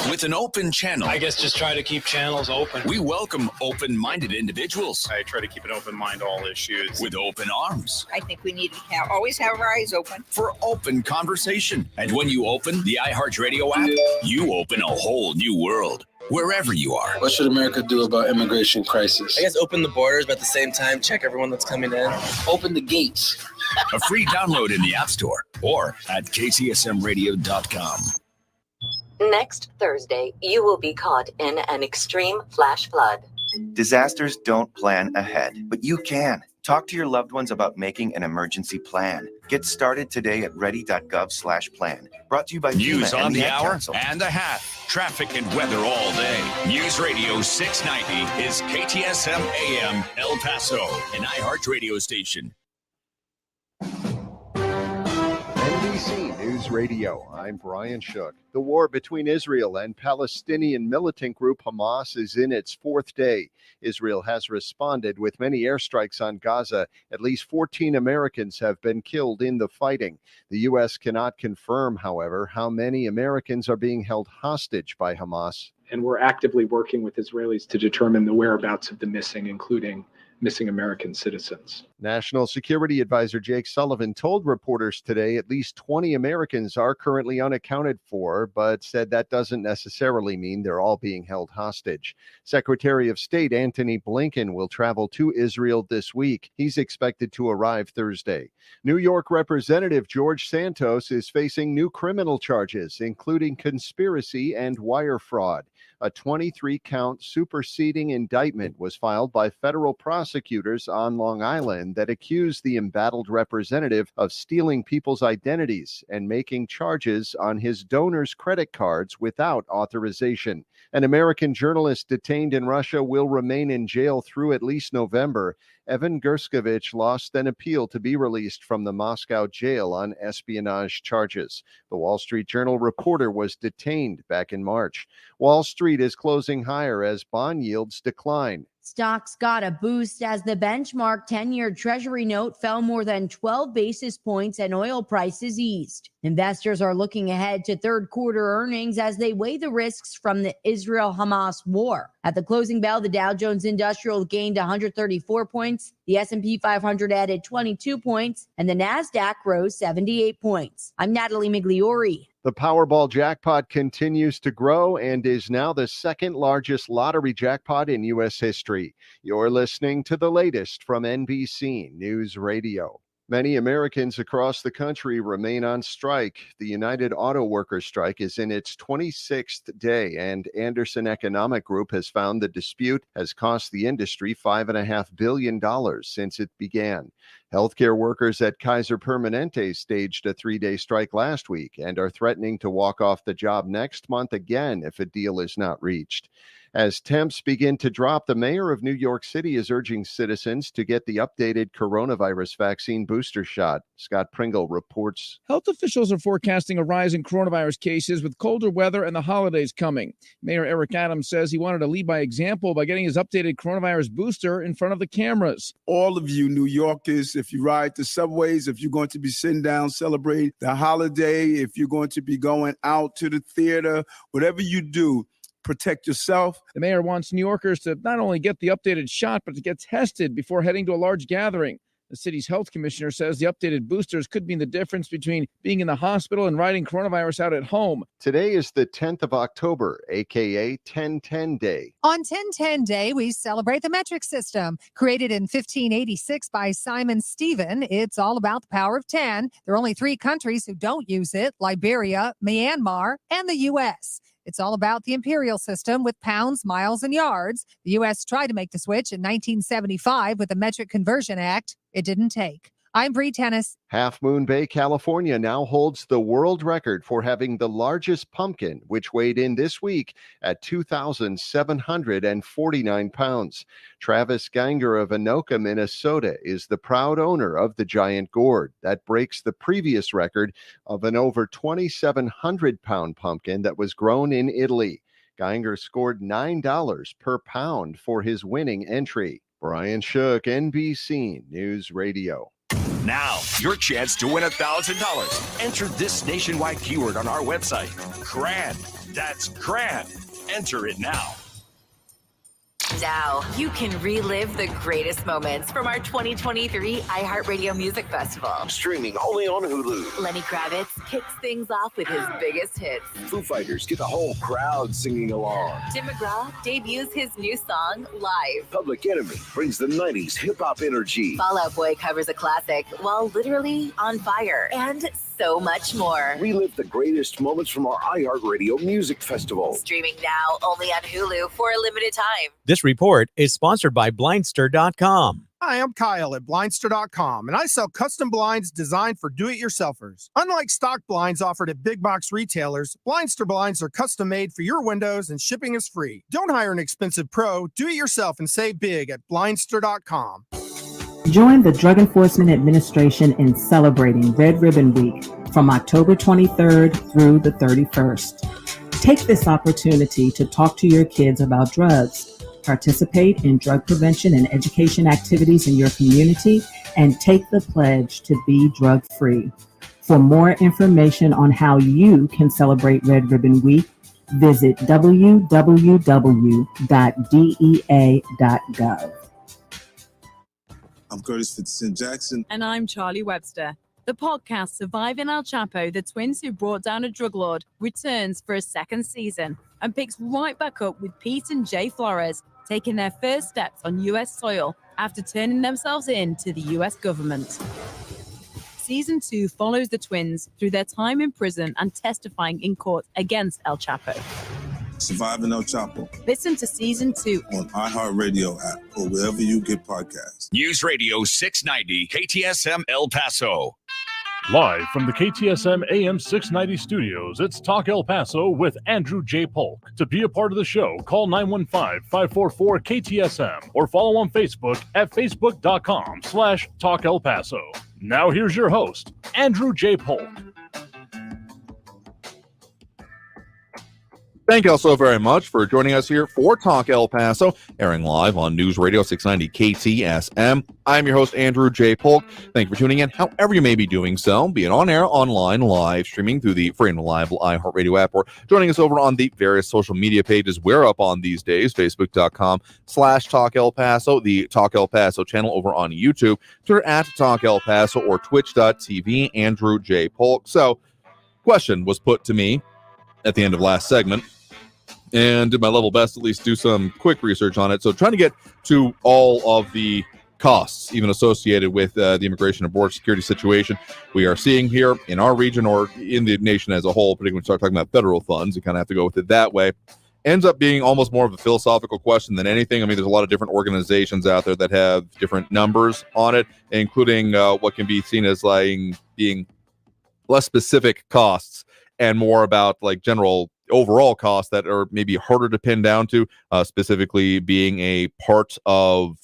With an open channel, I guess just try to keep channels open. we welcome open-minded individuals I try to keep an open mind to all issues. with open arms I think we need to always have our eyes open. for open conversation. And when you open the iHeartRadio app, you open a whole new world wherever you are. What should America do about immigration crisis? I guess open the borders, but at the same time, check everyone that's coming in. Open the gates. A free download in the App Store or at ktsmradio.com. Next Thursday, you will be caught in an extreme flash flood. Disasters don't plan ahead, but you can. Talk to your loved ones about making an emergency plan. Get started today at ready.gov/plan. Brought to you by News FEMA on and the Ad hour Council. and a half. Traffic and weather all day. News Radio 690 is KTSM AM El Paso, an iHeart radio station. NBC News News Radio. I'm Brian Shook. The war between Israel and Palestinian militant group Hamas is in its fourth day. Israel has responded with many airstrikes on Gaza. At least 14 Americans have been killed in the fighting. The U.S. cannot confirm, however, how many Americans are being held hostage by Hamas. And we're actively working with Israelis to determine the whereabouts of the missing, including missing American citizens. National Security Advisor Jake Sullivan told reporters today at least 20 Americans are currently unaccounted for, but said that doesn't necessarily mean they're all being held hostage. Secretary of State Antony Blinken will travel to Israel this week. He's expected to arrive Thursday. New York Representative George Santos is facing new criminal charges, including conspiracy and wire fraud. A 23-count superseding indictment was filed by federal prosecutors on Long Island that accused the embattled representative of stealing people's identities and making charges on his donors' credit cards without authorization. An American journalist detained in Russia will remain in jail through at least November. Evan Gerskovich lost an appeal to be released from the Moscow jail on espionage charges. The Wall Street Journal reporter was detained back in March. Wall Street is closing higher as bond yields decline. Stocks got a boost as the benchmark 10-year Treasury note fell more than 12 basis points and oil prices eased. Investors are looking ahead to third quarter earnings as they weigh the risks from the Israel-Hamas war. At the closing bell, the Dow Jones Industrial gained 134 points, the S&P 500 added 22 points, and the NASDAQ rose 78 points. I'm Natalie Migliori. The Powerball jackpot continues to grow and is now the second largest lottery jackpot in U.S. history. You're listening to the latest from NBC News Radio. Many Americans across the country remain on strike. The United Auto Workers strike is in its 26th day, and Anderson Economic Group has found the dispute has cost the industry $5.5 billion since it began. Healthcare workers at Kaiser Permanente staged a 3-day strike last week and are threatening to walk off the job next month again if a deal is not reached. As temps begin to drop, the mayor of New York City is urging citizens to get the updated coronavirus vaccine booster shot. Scott Pringle reports. Health officials are forecasting a rise in coronavirus cases with colder weather and the holidays coming. Mayor Eric Adams says he wanted to lead by example by getting his updated coronavirus booster in front of the cameras. All of you New Yorkers, if you ride the subways, if you're going to be sitting down, celebrate the holiday, if you're going to be going out to the theater, whatever you do, protect yourself. The mayor wants New Yorkers to not only get the updated shot, but to get tested before heading to a large gathering. The city's health commissioner says the updated boosters could mean the difference between being in the hospital and riding coronavirus out at home. Today is the 10th of October, aka 1010 Day. On 1010 Day, we celebrate the metric system. Created in 1586 by Simon Stephen, it's all about the power of 10. There are only 3 countries who don't use it: Liberia, Myanmar, and the U.S. It's all about the imperial system with pounds, miles, and yards. The U.S. tried to make the switch in 1975 with the Metric Conversion Act. It didn't take. I'm Bree Tennis. Half Moon Bay, California now holds the world record for having the largest pumpkin, which weighed in this week at 2,749 pounds. Travis Ganger of Anoka, Minnesota, is the proud owner of the giant gourd. That breaks the previous record of an over 2,700-pound pumpkin that was grown in Italy. Ganger scored $9 per pound for his winning entry. Brian Shook, NBC News Radio. Now, your chance to win $1,000. Enter this nationwide keyword on our website. Grand. That's grand. Enter it now. Now, you can relive the greatest moments from our 2023 iHeartRadio Music Festival. Streaming only on Hulu. Lenny Kravitz kicks things off with his biggest hits. Foo Fighters get the whole crowd singing along. Tim McGraw debuts his new song live. Public Enemy brings the 90s hip-hop energy. Fall Out Boy covers a classic while literally on fire. And so much more. Relive the greatest moments from our iHeartRadio Music Festival. Streaming now only on Hulu for a limited time. This report is sponsored by Blindster.com. Hi, I'm Kyle at Blindster.com, and I sell custom blinds designed for do-it-yourselfers. Unlike stock blinds offered at big box retailers, Blindster blinds are custom-made for your windows and shipping is free. Don't hire an expensive pro. Do it yourself and save big at Blindster.com. Join the Drug Enforcement Administration in celebrating Red Ribbon Week. from October 23rd through the 31st. Take this opportunity to talk to your kids about drugs, participate in drug prevention and education activities in your community, and take the pledge to be drug-free. For more information on how you can celebrate Red Ribbon Week, visit www.dea.gov. I'm Curtis Fitzsimmons-Jackson. And I'm Charlie Webster. The podcast Surviving El Chapo, the twins who brought down a drug lord, returns for a second season and picks right back up with Pete and Jay Flores taking their first steps on U.S. soil after turning themselves in to the U.S. government. Season 2 follows the twins through their time in prison and testifying in court against El Chapo. Surviving El Chapo. Listen to Season 2 on iHeartRadio app or wherever you get podcasts. News Radio 690 KTSM El Paso. Live from the KTSM AM 690 studios, it's Talk El Paso with Andrew J. Polk. To be a part of the show, call 915-544-KTSM or follow on Facebook at facebook.com/Talk El Paso. Now here's your host, Andrew J. Polk. Thank you all so very much for joining us here for Talk El Paso, airing live on News Radio 690 KTSM. I'm your host, Andrew J. Polk. Thank you for tuning in, however you may be doing so, be it on air, online, live, streaming through the free and reliable iHeartRadio app, or joining us over on the various social media pages we're up on these days, facebook.com/Talk El Paso, the Talk El Paso channel over on YouTube, Twitter at Talk El Paso, or twitch.tv, Andrew J. Polk. So, question was put to me at the end of last segment, and did my level best, at least do some quick research on it. So trying to get to all of the costs, even associated with the immigration and border security situation we are seeing here in our region or in the nation as a whole, particularly when we start talking about federal funds, you kind of have to go with it that way. Ends up being almost more of a philosophical question than anything. I mean, there's a lot of different organizations out there that have different numbers on it, including what can be seen as like being less specific costs and more about like general overall costs that are maybe harder to pin down to, specifically being a part of,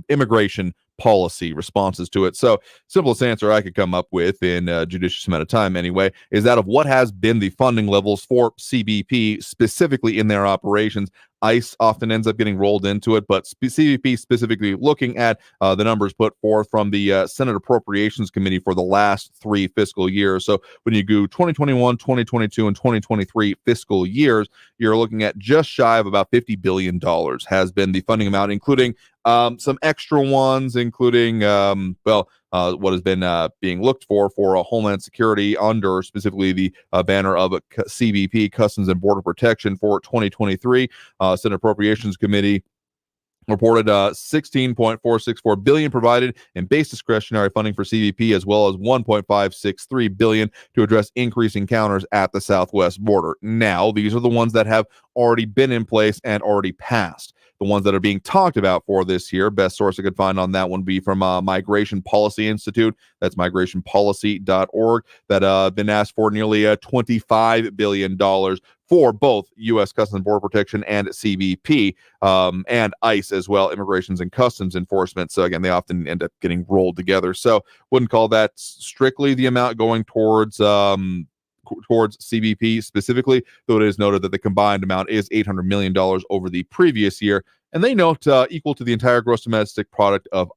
immigration policy responses to it. So simplest answer I could come up with in a judicious amount of time anyway is that of what has been the funding levels for CBP specifically in their operations. ICE often ends up getting rolled into it, but CBP specifically looking at the numbers put forth from the Senate Appropriations Committee for the last 3 fiscal years. So when you go 2021, 2022, and 2023 fiscal years, you're looking at just shy of about $50 billion has been the funding amount, including some extra ones, including, what has been being looked for Homeland Security under specifically the banner of CBP, Customs and Border Protection for 2023. Senate Appropriations Committee reported $16.464 billion provided in base discretionary funding for CBP, as well as $1.563 billion to address increased encounters at the southwest border. Now, these are the ones that have already been in place and already passed. The ones that are being talked about for this year, best source I could find on that one would be from Migration Policy Institute. That's migrationpolicy.org. That been asked for nearly $25 billion for both U.S. Customs and Border Protection and CBP, and ICE as well, Immigrations and Customs Enforcement. So again, they often end up getting rolled together. So wouldn't call that strictly the amount going towards CBP specifically, though it is noted that the combined amount is $800 million over the previous year, and they note equal to the entire gross domestic product of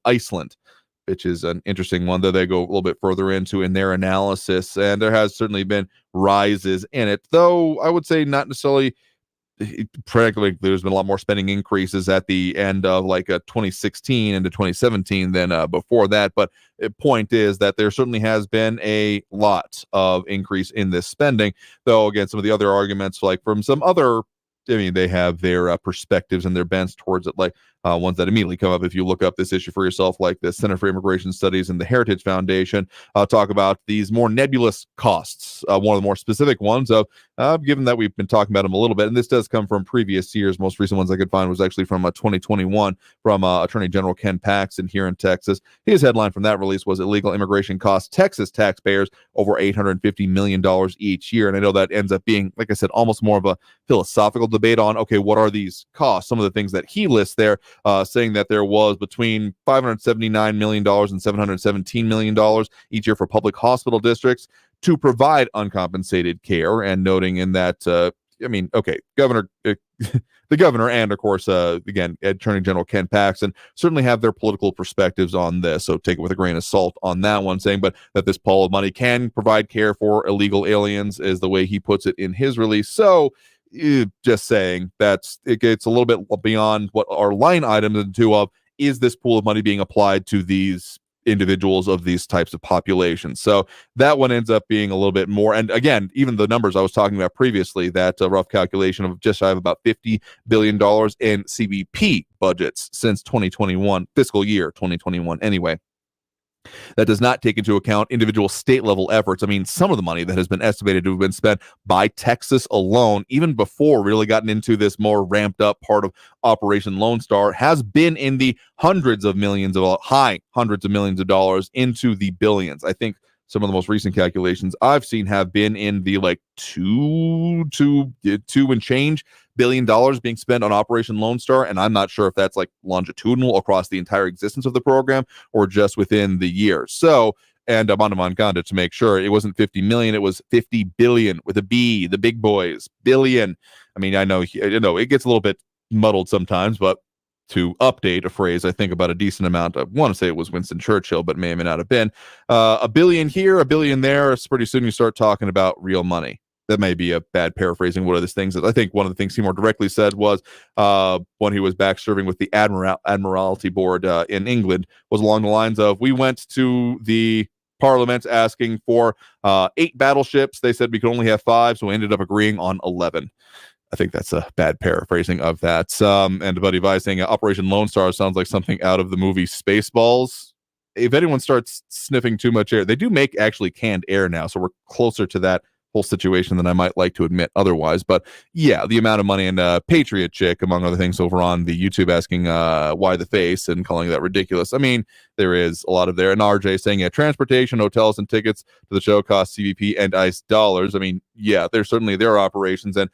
Iceland, which is an interesting one that they go a little bit further into in their analysis. And there has certainly been rises in it, though I would say not necessarily practically. There's been a lot more spending increases at the end of 2016 into 2017 than before that. But the point is that there certainly has been a lot of increase in this spending, though again, some of the other arguments, like from some other, they have their perspectives and their bents towards it, like ones that immediately come up if you look up this issue for yourself, like the Center for Immigration Studies and the Heritage Foundation talk about these more nebulous costs. One of the more specific ones of, given that we've been talking about them a little bit, and this does come from previous years. Most recent ones I could find was actually from 2021 from Attorney General Ken Paxton here in Texas. His headline from that release was "Illegal Immigration Costs Texas Taxpayers Over $850 million Each Year." And I know that ends up being, like I said, almost more of a philosophical debate debate on, okay, what are these costs? Some of the things that he lists there, saying that there was between $579 million and $717 million each year for public hospital districts to provide uncompensated care, and noting in that, Governor, the governor, and of course, again, Attorney General Ken Paxton certainly have their political perspectives on this. So take it with a grain of salt on that one, saying, but that this pool of money can provide care for illegal aliens is the way he puts it in his release. So just saying it gets a little bit beyond what our line items into of, is this pool of money being applied to these individuals of these types of populations? So that one ends up being a little bit more. And again, even the numbers I was talking about previously, that rough calculation of just shy of about $50 billion in CBP budgets since 2021, fiscal year 2021 anyway. That does not take into account individual state level efforts. I mean, some of the money that has been estimated to have been spent by Texas alone, even before really gotten into this more ramped up part of Operation Lone Star, has been in the high hundreds of millions of dollars into the billions. I think some of the most recent calculations I've seen have been in the like two and change $billion being spent on Operation Lone Star, and I'm not sure if that's like longitudinal across the entire existence of the program or just within the year. So, and I'm on to Moncada to make sure it wasn't 50 million, it was 50 billion with a B, the big boys, billion. I mean, I know it gets a little bit muddled sometimes, but to update a phrase, I think about a decent amount. I want to say it was Winston Churchill, but may or may not have been. A billion here, a billion there. It's pretty soon you start talking about real money. That may be a bad paraphrasing. One of those things that I think one of the things he more directly said was when he was back serving with the Admiralty Board in England, was along the lines of, we went to the Parliament asking for 8 battleships. They said we could only have 5, so we ended up agreeing on 11. I think that's a bad paraphrasing of that. And Buddy Vi saying Operation Lone Star sounds like something out of the movie Spaceballs. If anyone starts sniffing too much air, they do make actually canned air now, so we're closer to that whole situation than I might like to admit otherwise. But yeah, the amount of money, and Patriot Chick, among other things, over on the YouTube asking why the face and calling that ridiculous. I mean, there is a lot of there. And RJ saying, yeah, transportation, hotels, and tickets to the show cost CBP and ICE dollars. I mean, yeah, there's certainly their operations, and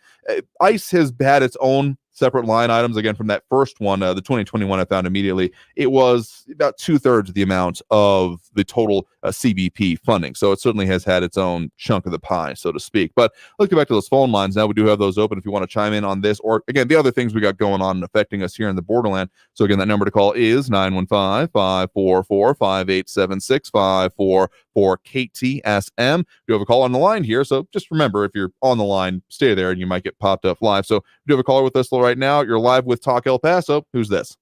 ICE has had its own separate line items. Again, from that first one, the 2021, I found immediately, it was about 2/3 of the amount of the total CBP funding. So it certainly has had its own chunk of the pie, so to speak. But let's get back to those phone lines now. We do have those open if you want to chime in on this, or again, the other things we got going on and affecting us here in the borderland. So again, that number to call is 915-544-5876, 544 KTSM. We have a call on the line here, so just remember, if you're on the line, stay there and you might get popped up live. So we do have a caller with us right now. You're live with Talk El Paso. Who's this?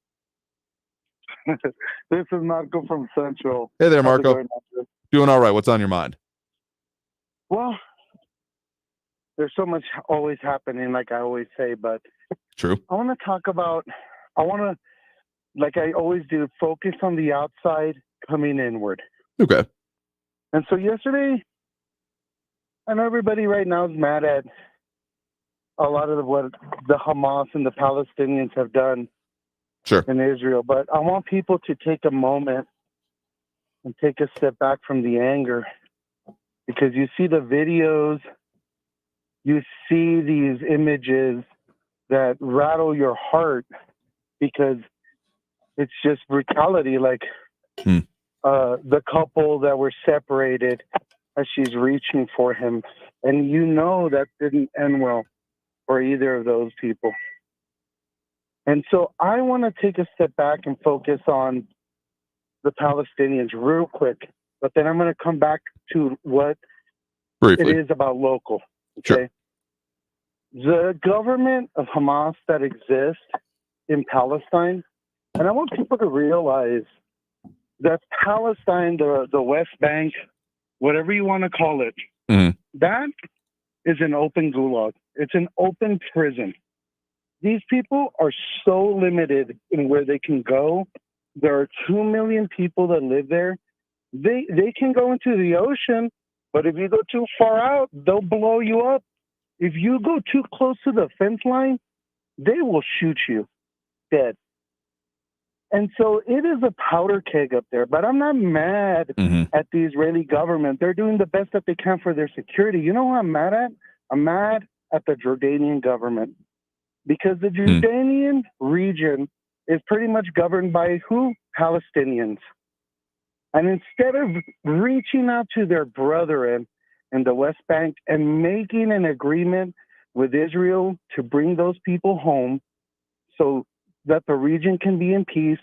This is Marco from Central. Hey there, Marco. Doing all right. What's on your mind? Well, there's so much always happening, like I always say, but true. I want to talk about, like I always do, focus on the outside, coming inward. Okay. And so yesterday, I know everybody right now is mad at a lot of what the Hamas and the Palestinians have done in Israel, but I want people to take a moment and take a step back from the anger, because you see the videos, you see these images that rattle your heart, because it's just brutality. Like the couple that were separated as she's reaching for him, and you know that didn't end well for either of those people. And so I want to take a step back and focus on the Palestinians real quick, but then I'm going to come back to what it is about local. Okay. The government of Hamas that exists in Palestine, and I want people to realize that Palestine, the West Bank, whatever you want to call it, that is an open gulag. It's an open prison. These people are so limited in where they can go. There are 2 million people that live there. They can go into the ocean, but if you go too far out, they'll blow you up. If you go too close to the fence line, they will shoot you dead. And so it is a powder keg up there. But I'm not mad at the Israeli government. They're doing the best that they can for their security. You know what I'm mad at? I'm mad at the Jordanian government. because the Jordanian region is pretty much governed by who? Palestinians. And instead of reaching out to their brethren in the West Bank and making an agreement with Israel to bring those people home so that the region can be in peace,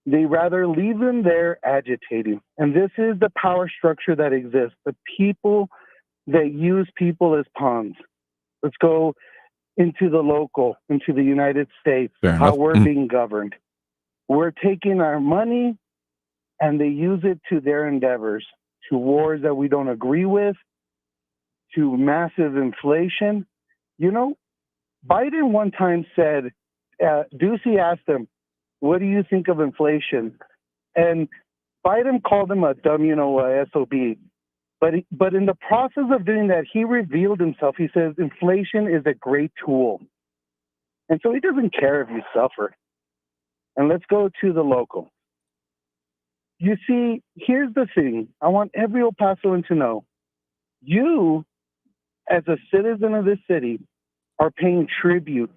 they rather leave them there agitating. And this is the power structure that exists, the people that use people as pawns. Let's go into the local, into the United States, how we're being governed. We're taking our money and they use it to their endeavors, to wars that we don't agree with, to massive inflation. You know, Biden one time said, Ducey asked him, what do you think of inflation? And Biden called him a dumb, SOB. But in the process of doing that, he revealed himself. He says inflation is a great tool. And so he doesn't care if you suffer. And let's go to the local. You see, here's the thing. I want every El Pasoan to know. You, as a citizen of this city, are paying tribute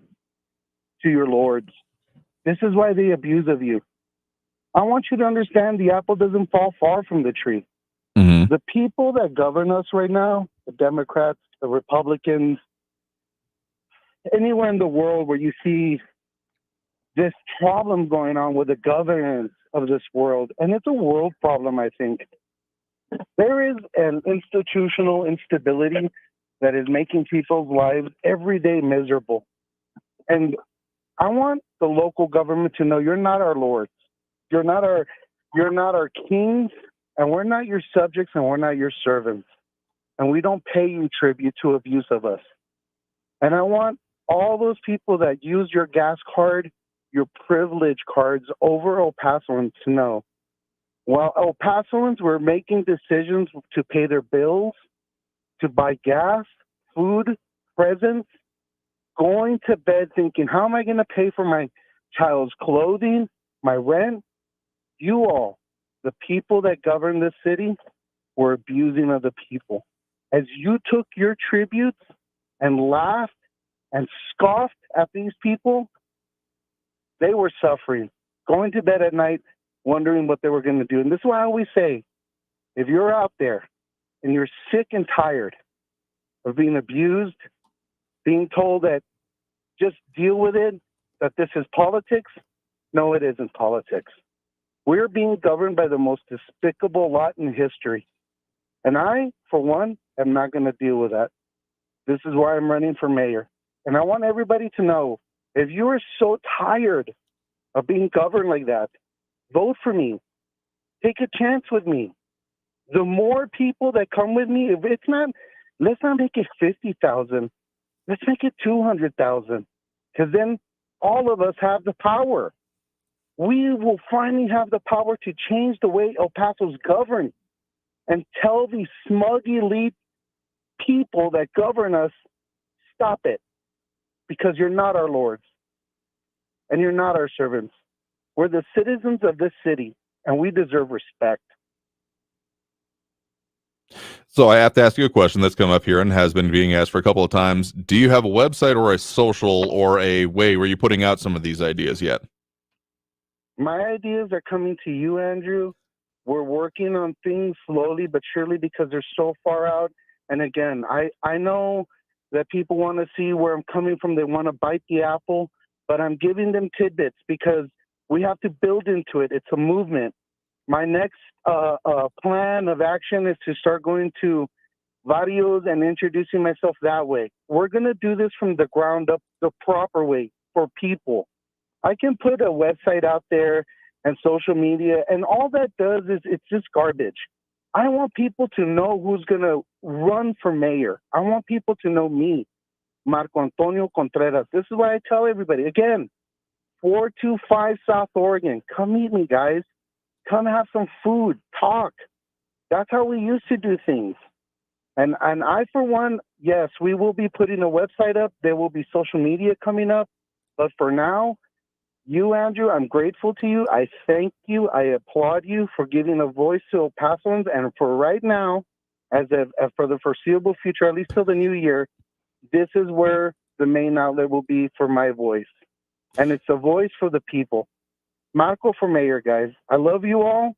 to your lords. This is why they abuse of you. I want you to understand the apple doesn't fall far from the tree. Mm-hmm. The people that govern us right now, the Democrats, the Republicans, anywhere in the world where you see this problem going on with the governance of this world, and it's a world problem, I think. There is an institutional instability that is making people's lives every day miserable. And I want the local government to know you're not our lords. You're not our kings, and we're not your subjects, and we're not your servants. And we don't pay you tribute to abuse of us. And I want all those people that use your gas card, your privilege cards over El Pasoans to know, while El Pasoans were making decisions to pay their bills, to buy gas, food, presents, going to bed thinking, how am I going to pay for my child's clothing, my rent? You all, the people that govern this city, were abusing other people. As you took your tributes and laughed and scoffed at these people, they were suffering, going to bed at night, wondering what they were going to do. And this is why I always say, if you're out there and you're sick and tired of being abused, being told that just deal with it, that this is politics, no, it isn't politics. We're being governed by the most despicable lot in history. And I, for one, am not going to deal with that. This is why I'm running for mayor. And I want everybody to know, if you are so tired of being governed like that, vote for me. Take a chance with me. The more people that come with me, if it's not, let's not make it 50,000. Let's make it 200,000. Because then all of us have the power. We will finally have the power to change the way El Paso's governed and tell these smug elite people that govern us, stop it. Because you're not our lords. And you're not our servants. We're the citizens of this city, and we deserve respect. So I have to ask you a question that's come up here and has been being asked for a couple of times. Do you have a website or a social or a way where you're putting out some of these ideas yet? My ideas are coming to you, Andrew. We're working on things slowly but surely because they're so far out. And again, I know that people want to see where I'm coming from. They want to bite the apple, but I'm giving them tidbits because we have to build into it. It's a movement. My next plan of action is to start going to varios and introducing myself that way. We're going to do this from the ground up, the proper way for people. I can put a website out there and social media, and all that does is it's just garbage. I want people to know who's going to run for mayor. I want people to know me, Marco Antonio Contreras. This is why I tell everybody, again, 425 South Oregon. Come meet me, guys. Come have some food, talk. That's how we used to do things. And I, for one, yes, we will be putting a website up. There will be social media coming up. But for now, you, Andrew, I'm grateful to you. I thank you. I applaud you for giving a voice to El Pasoans. And for right now, for the foreseeable future, at least till the new year, this is where the main outlet will be for my voice. And it's a voice for the people. Marco for mayor, guys. I love you all.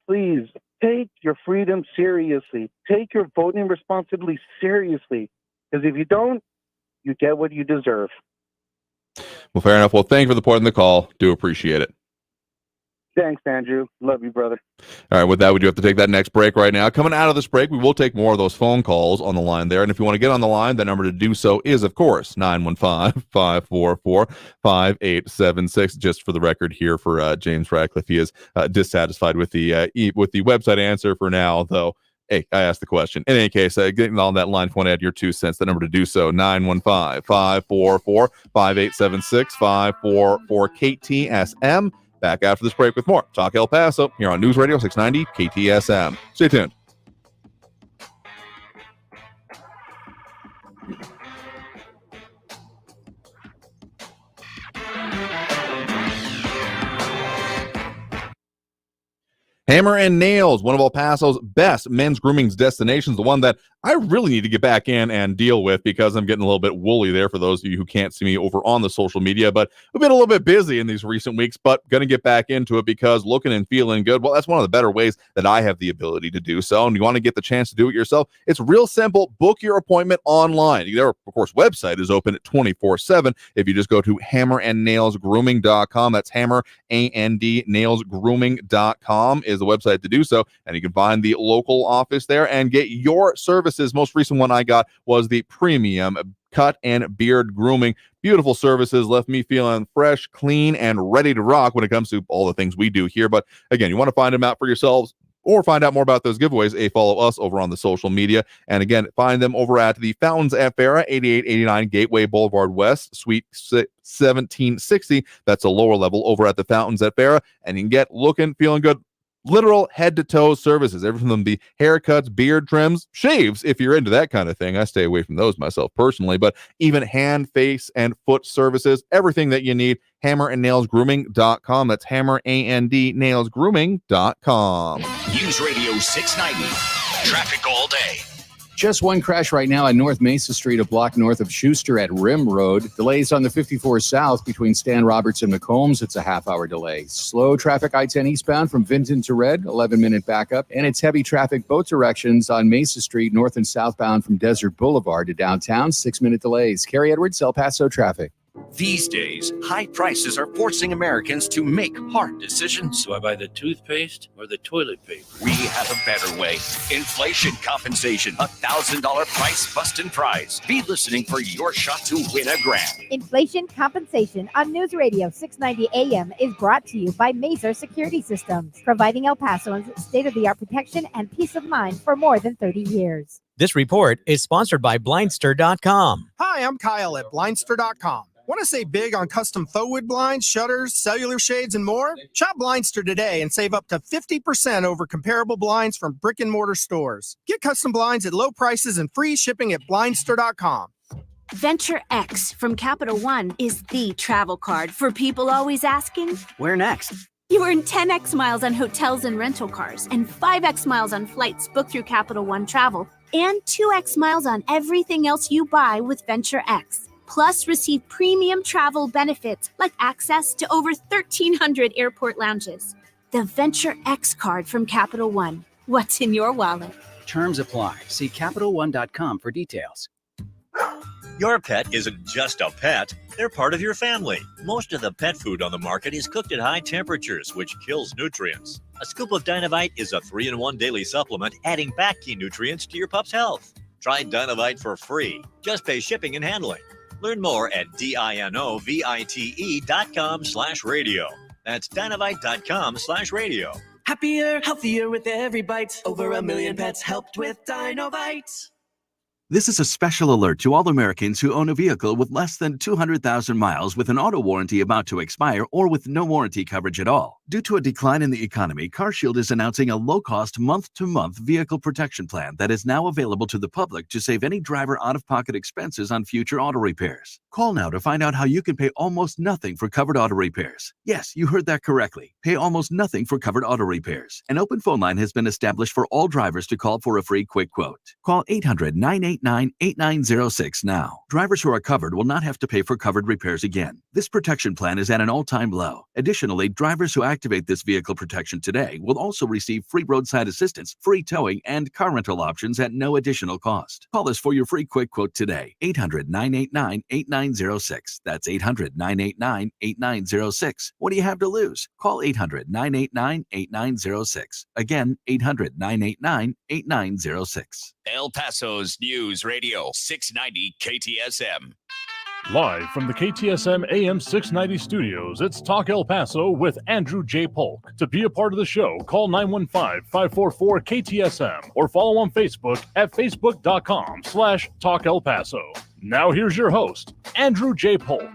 Please take your freedom seriously. Take your voting responsibility seriously. Because if you don't, you get what you deserve. Well, fair enough. Well, thank you for the point in the call. Do appreciate it. Thanks, Andrew. Love you, brother. All right, with that, we do have to take that next break right now. Coming out of this break, we will take more of those phone calls on the line there. And if you want to get on the line, the number to do so is, of course, 915-544-5876. Just for the record here for James Radcliffe, he is dissatisfied with the website answer for now, though. Hey, I asked the question. In any case, getting on that line, if you want to add your 2 cents, the number to do so, 915-544-5876, 544-KTSM. Back after this break with more Talk El Paso here on News Radio 690 KTSM. Stay tuned. Hammer and Nails, one of El Paso's best men's grooming destinations, the one that I really need to get back in and deal with because I'm getting a little bit woolly there for those of you who can't see me over on the social media. But we've been a little bit busy in these recent weeks, but going to get back into it because looking and feeling good, well, that's one of the better ways that I have the ability to do so. And you want to get the chance to do it yourself, it's real simple. Book your appointment online. Their, of course, website is open at 24/7. If you just go to hammerandnailsgrooming.com, that's hammer, A-N-D, nailsgrooming.com is the website to do so. And you can find the local office there and get your services. Most recent one I got was the premium cut and beard grooming. Beautiful services, left me feeling fresh, clean, and ready to rock when it comes to all the things we do here. But again, you want to find them out for yourselves or find out more about those giveaways, follow us over on the social media. And again, find them over at the Fountains at Farrah, 8889 Gateway Boulevard West, Suite 1760. That's a lower level over at the Fountains at Farrah. And you can get looking, feeling good. Literal head-to-toe services, everything from the haircuts, beard trims, shaves, if you're into that kind of thing. I stay away from those myself personally, but even hand, face, and foot services, everything that you need, hammerandnailsgrooming.com. That's hammer, A-N-D, nailsgrooming.com. News Radio 690. Traffic all day. Just one crash right now on North Mesa Street, a block north of Schuster at Rim Road. Delays on the 54 South between Stan Roberts and McCombs. It's a half-hour delay. Slow traffic I-10 eastbound from Vinton to Red, 11-minute backup. And it's heavy traffic both directions on Mesa Street, north and southbound from Desert Boulevard to downtown, 6-minute delays. Carrie Edwards, El Paso traffic. These days, high prices are forcing Americans to make hard decisions. Do I buy the toothpaste or the toilet paper? We have a better way. Inflation compensation. $1,000 price bustin' prize. Be listening for your shot to win a grand. Inflation compensation on News Radio 690 AM is brought to you by Mazer Security Systems, providing El Pasoans state-of-the-art protection and peace of mind for more than 30 years. This report is sponsored by Blindster.com. Hi, I'm Kyle at Blindster.com. Want to save big on custom faux wood blinds, shutters, cellular shades, and more? Shop Blindster today and save up to 50% over comparable blinds from brick and mortar stores. Get custom blinds at low prices and free shipping at Blindster.com. Venture X from Capital One is the travel card for people always asking, where next? You earn 10x miles on hotels and rental cars, and 5x miles on flights booked through Capital One Travel, and 2x miles on everything else you buy with Venture X. Plus, receive premium travel benefits like access to over 1,300 airport lounges. The Venture X card from Capital One. What's in your wallet? Terms apply. See CapitalOne.com for details. Your pet isn't just a pet, they're part of your family. Most of the pet food on the market is cooked at high temperatures, which kills nutrients. A scoop of Dynavite is a 3-in-1 daily supplement, adding back key nutrients to your pup's health. Try Dynavite for free. Just pay shipping and handling. Learn more at dinovite.com/radio. That's dynavite.com/radio. Happier, healthier with every bite. Over 1 million pets helped with Dynavite. This is a special alert to all Americans who own a vehicle with less than 200,000 miles with an auto warranty about to expire or with no warranty coverage at all. Due to a decline in the economy, CarShield is announcing a low-cost month-to-month vehicle protection plan that is now available to the public to save any driver out-of-pocket expenses on future auto repairs. Call now to find out how you can pay almost nothing for covered auto repairs. Yes, you heard that correctly. Pay almost nothing for covered auto repairs. An open phone line has been established for all drivers to call for a free quick quote. Call 800-989-8906 now. Drivers who are covered will not have to pay for covered repairs again. This protection plan is at an all-time low. Additionally, drivers who activate this vehicle protection today will also receive free roadside assistance, free towing, and car rental options at no additional cost. Call us for your free quick quote today. 800-989-8906. That's 800-989-8906. What do you have to lose? Call 800-989-8906. Again, 800-989-8906. El Paso's News Radio 690 KTSM. Live from the KTSM AM 690 studios, it's Talk El Paso with Andrew J. Polk. To be a part of the show, call 915-544-KTSM or follow on Facebook at facebook.com/Talk El Paso. Now here's your host, Andrew J. Polk.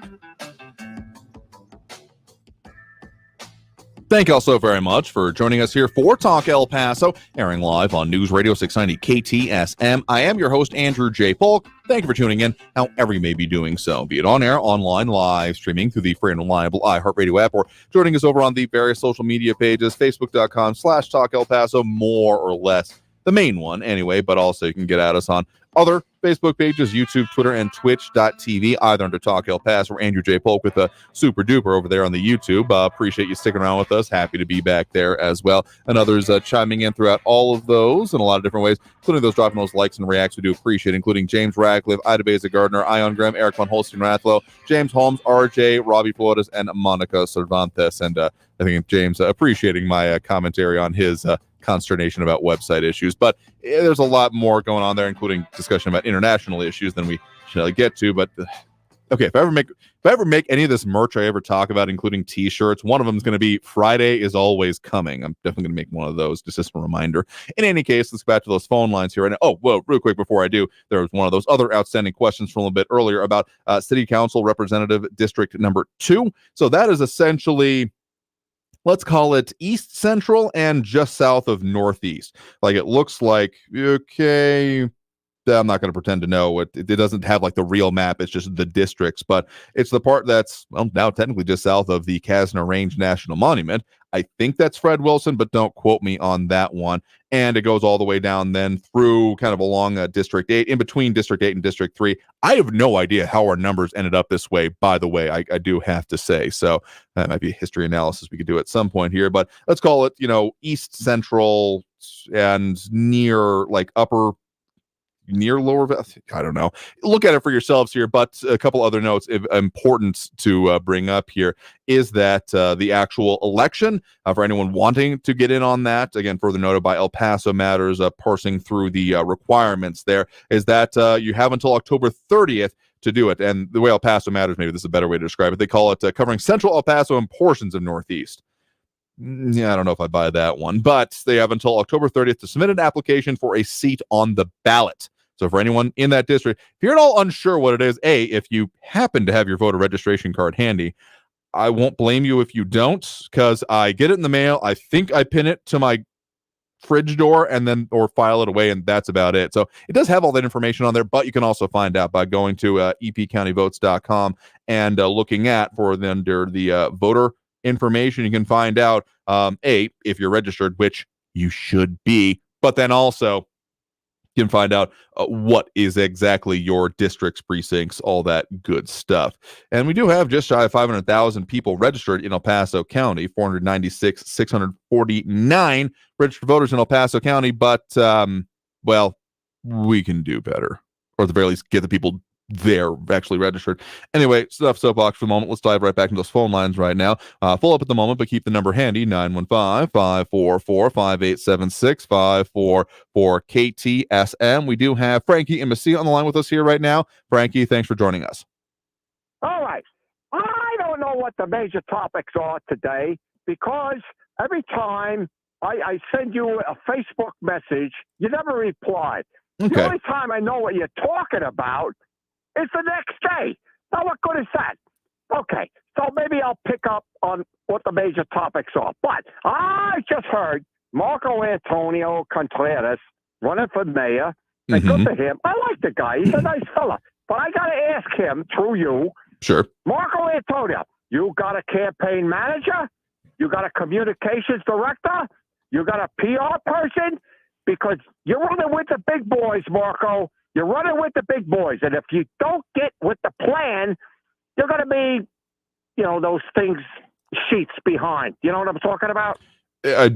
Thank you all so very much for joining us here for Talk El Paso, airing live on News Radio 690 KTSM. I am your host, Andrew J. Polk. Thank you for tuning in, however you may be doing so, be it on air, online, live, streaming through the free and reliable iHeartRadio app, or joining us over on the various social media pages, facebook.com/Talk El Paso, more or less the main one anyway, but also you can get at us on other Facebook pages, YouTube, Twitter, and Twitch.tv, either under Talk El Paso or Andrew J. Polk with a super duper over there on the YouTube. Appreciate you sticking around with us. Happy to be back there as well. And others chiming in throughout all of those in a lot of different ways, including those dropping those likes and reacts we do appreciate, including James Radcliffe, Ida Beza Gardner, Ion Graham, Eric Von Holstein Rathlow, James Holmes, RJ, Robbie Flores, and Monica Cervantes. And I think James appreciating my commentary on his consternation about website issues, but there's a lot more going on there, including discussion about international issues than we should get to. But okay, if I ever make any of this merch I ever talk about, including t-shirts, one of them is going to be Friday is always coming. I'm definitely going to make one of those, just as a reminder. In any case, let's go back to those phone lines here. And real quick before I do, there was one of those other outstanding questions from a little bit earlier about City Council Representative District number 2. So that is essentially, let's call it East Central and just south of Northeast. Like, it looks like, okay, I'm not going to pretend to know. It doesn't have like the real map. It's just the districts, but it's the part that's, well, now technically just south of the Casner Range National Monument. I think that's Fred Wilson, but don't quote me on that one. And it goes all the way down then through kind of along District 8, in between District 8 and District 3. I have no idea how our numbers ended up this way, by the way, I do have to say. So that might be a history analysis we could do at some point here, but let's call it, East Central and near like near lower, I don't know. Look at it for yourselves here, but a couple other notes important to bring up here is that the actual election, for anyone wanting to get in on that, again, further noted by El Paso Matters, parsing through the requirements there, is that you have until October 30th to do it. And the way El Paso Matters, maybe this is a better way to describe it, they call it covering Central El Paso and portions of Northeast. Yeah, I don't know if I buy that one, but they have until October 30th to submit an application for a seat on the ballot. So for anyone in that district, if you're at all unsure what it is, if you happen to have your voter registration card handy, I won't blame you if you don't, because I get it in the mail. I think I pin it to my fridge door and then or file it away, and that's about it. So it does have all that information on there, but you can also find out by going to epcountyvotes.com and looking at for under the voter information. You can find out if you're registered, which you should be, but then also you can find out what is exactly your district's precincts, all that good stuff. And we do have just shy of 500,000 people registered in El Paso County, 496,649 registered voters in El Paso County. But, well, we can do better, or at the very least get the people there actually registered. Anyway, stuff soapbox for the moment. Let's dive right back into those phone lines right now. Full up at the moment, but keep the number handy, 915-544-5876, 544-KTSM. We do have Frankie and Messia on the line with us here right now. Frankie, thanks for joining us. All right. I don't know what the major topics are today, because every time I send you a Facebook message, you never replied. Okay. The only time I know what you're talking about is the next day. Now, what good is that? Okay, so maybe I'll pick up on what the major topics are. But I just heard Marco Antonio Contreras running for mayor. And good for him. I like the guy. He's a nice fella. But I got to ask him through you. Sure. Marco Antonio, you got a campaign manager? You got a communications director? You got a PR person? Because you're running with the big boys, Marco. You're running with the big boys. And if you don't get with the plan, you're going to be, those things, sheets behind. You know what I'm talking about? I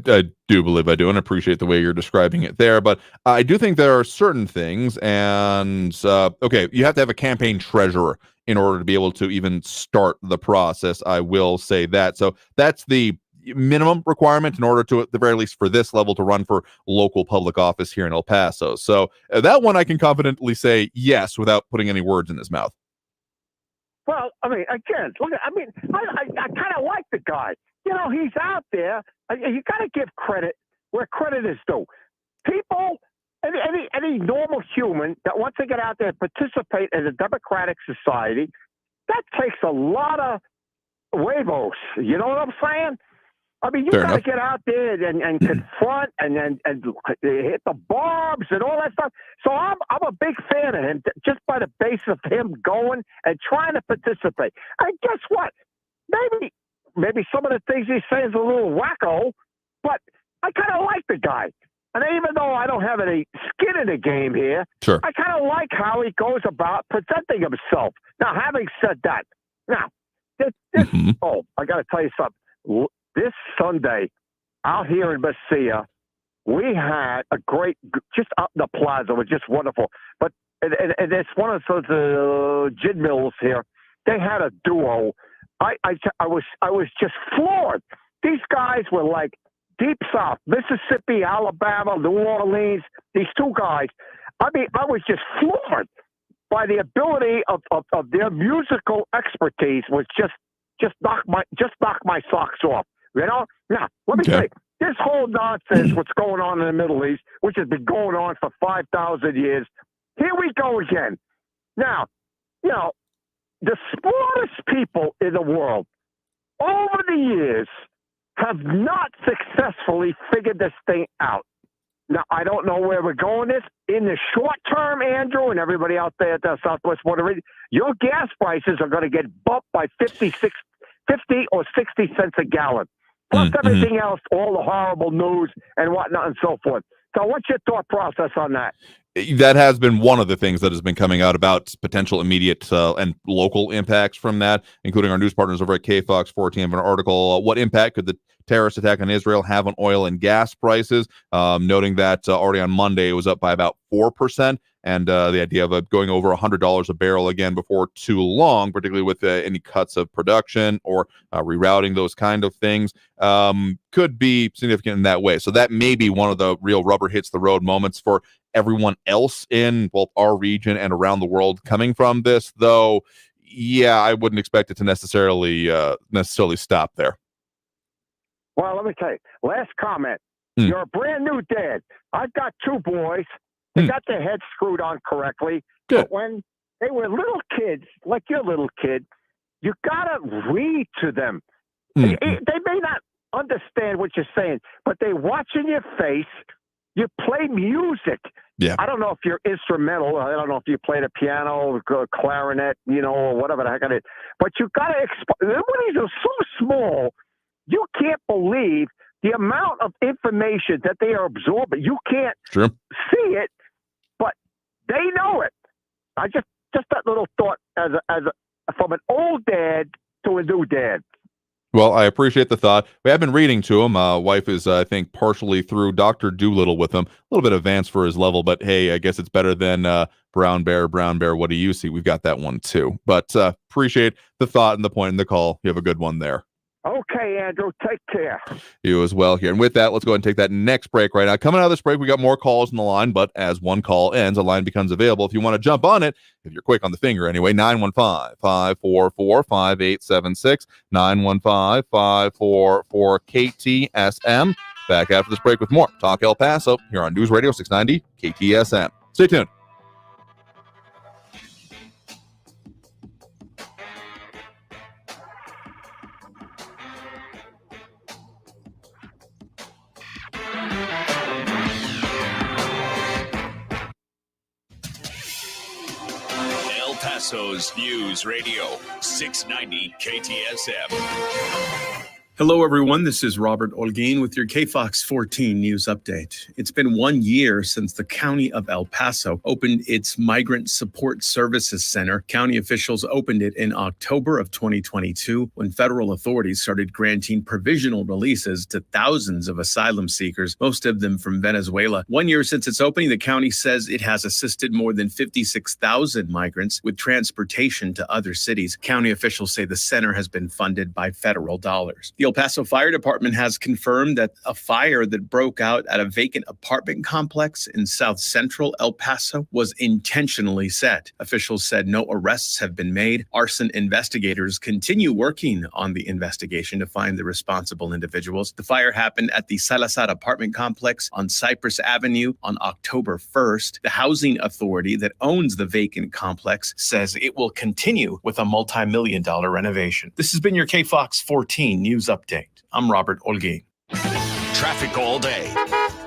do believe I do, and appreciate the way you're describing it there. But I do think there are certain things, and you have to have a campaign treasurer in order to be able to even start the process. I will say that. So that's the minimum requirement in order to, at the very least for this level, to run for local public office here in El Paso. So that one I can confidently say yes without putting any words in his mouth. Well, I mean, again, look, I kind of like the guy. He's out there. You got to give credit where credit is due. People, any normal human that wants to get out there and participate in a democratic society, that takes a lot of huevos. You know what I'm saying? I mean, you got to get out there and confront and hit the barbs and all that stuff. So I'm a big fan of him just by the basis of him going and trying to participate. And guess what? Maybe some of the things he's saying is a little wacko, but I kind of like the guy. And even though I don't have any skin in the game here, sure, I kind of like how he goes about presenting himself. Now, having said that, I got to tell you something. This Sunday, out here in Mesilla, we had a great, just up in the plaza, it was just wonderful. But and it's one of those gin mills here. They had a duo. I was just floored. These guys were like deep south, Mississippi, Alabama, New Orleans. These two guys. I mean, I was just floored by the ability of their musical expertise. Was just knock my socks off. Now, let me tell you, this whole nonsense, what's going on in the Middle East, which has been going on for 5,000 years, here we go again. Now, the smartest people in the world over the years have not successfully figured this thing out. Now, I don't know where we're going this. In the short term, Andrew, and everybody out there at the Southwest Border Region, your gas prices are going to get bumped by 50 or 60 cents a gallon. Plus everything else, all the horrible news and whatnot and so forth. So what's your thought process on that? That has been one of the things that has been coming out about potential immediate and local impacts from that, including our news partners over at KFOX 14 have an article, what impact could the terrorist attack on Israel have on oil and gas prices, noting that already on Monday it was up by about 4%, and the idea of going over $100 a barrel again before too long, particularly with any cuts of production or rerouting, those kind of things, could be significant in that way. So that may be one of the real rubber hits the road moments for everyone else in both our region and around the world coming from this, though. Yeah, I wouldn't expect it to necessarily stop there. Well, let me tell you, last comment. You're a brand new dad. I've got two boys. They got their heads screwed on correctly. Good. But when they were little kids, like your little kid, you got to read to them. They may not understand what you're saying, but they watch in your face. You play music. Yeah. I don't know if you're instrumental. I don't know if you play the piano, clarinet, or whatever the heck it is. But you got to when these are so small, you can't believe the amount of information that they are absorbing. You can't see it, but they know it. I just that little thought as from an old dad to a new dad. Well, I appreciate the thought. We have been reading to him. Wife is, I think, partially through Dr. Doolittle with him. A little bit advanced for his level, but hey, I guess it's better than Brown Bear, what do you see? We've got that one too. But appreciate the thought and the point in the call. You have a good one there. Okay, Andrew, take care. You as well here. And with that, let's go ahead and take that next break right now. Coming out of this break, we got more calls on the line, but as one call ends, a line becomes available. If you want to jump on it, if you're quick on the finger anyway, 915-544-5876, 915-544-KTSM. Back after this break with more Talk El Paso here on News Radio 690 KTSM. Stay tuned. Paso's News Radio 690 KTSM. Hello, everyone. This is Robert Olguin with your KFOX 14 news update. It's been 1 year since the County of El Paso opened its Migrant Support Services Center. County officials opened it in October of 2022 when federal authorities started granting provisional releases to thousands of asylum seekers, most of them from Venezuela. 1 year since its opening, the county says it has assisted more than 56,000 migrants with transportation to other cities. County officials say the center has been funded by federal dollars. The El Paso Fire Department has confirmed that a fire that broke out at a vacant apartment complex in south central El Paso was intentionally set. Officials said no arrests have been made. Arson investigators continue working on the investigation to find the responsible individuals. The fire happened at the Salazar apartment complex on Cypress Avenue on October 1st. The housing authority that owns the vacant complex says it will continue with a multi-million-dollar renovation. This has been your KFOX 14 news update. I'm Robert Olguin. Traffic all day.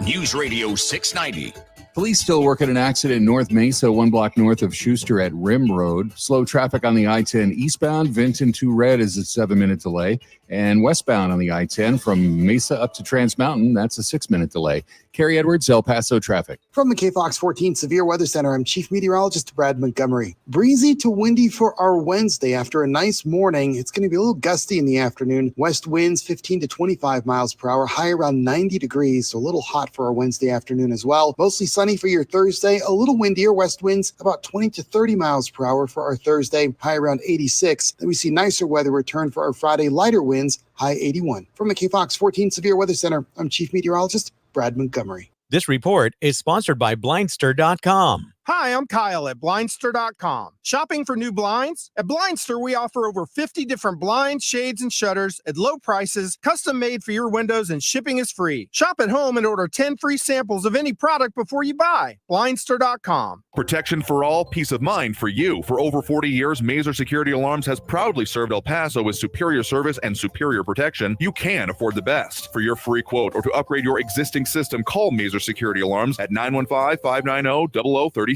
News Radio 690. Police still work at an accident in North Mesa, 1 block north of Schuster at Rim Road. Slow traffic on the I-10 eastbound. Vinton to Red is a 7-minute delay. And westbound on the I-10 from Mesa up to Trans Mountain, that's a 6-minute delay. Carrie Edwards, El Paso traffic. From the KFOX 14 Severe Weather Center, I'm Chief Meteorologist Brad Montgomery. Breezy to windy for our Wednesday. After a nice morning, it's going to be a little gusty in the afternoon. West winds 15 to 25 miles per hour, high around 90 degrees, so a little hot for our Wednesday afternoon as well. Mostly sunny for your Thursday, a little windier. West winds about 20 to 30 miles per hour for our Thursday, high around 86. Then we see nicer weather return for our Friday, lighter winds, high 81. From the KFOX 14 Severe Weather Center, I'm Chief Meteorologist Brad Montgomery. This report is sponsored by Blindster.com. Hi, I'm Kyle at Blindster.com. Shopping for new blinds? At Blindster, we offer over 50 different blinds, shades, and shutters at low prices, custom made for your windows, and shipping is free. Shop at home and order 10 free samples of any product before you buy. Blindster.com. Protection for all, peace of mind for you. For over 40 years, Mazer Security Alarms has proudly served El Paso with superior service and superior protection. You can afford the best. For your free quote or to upgrade your existing system, call Mazer Security Alarms at 915-590-0033.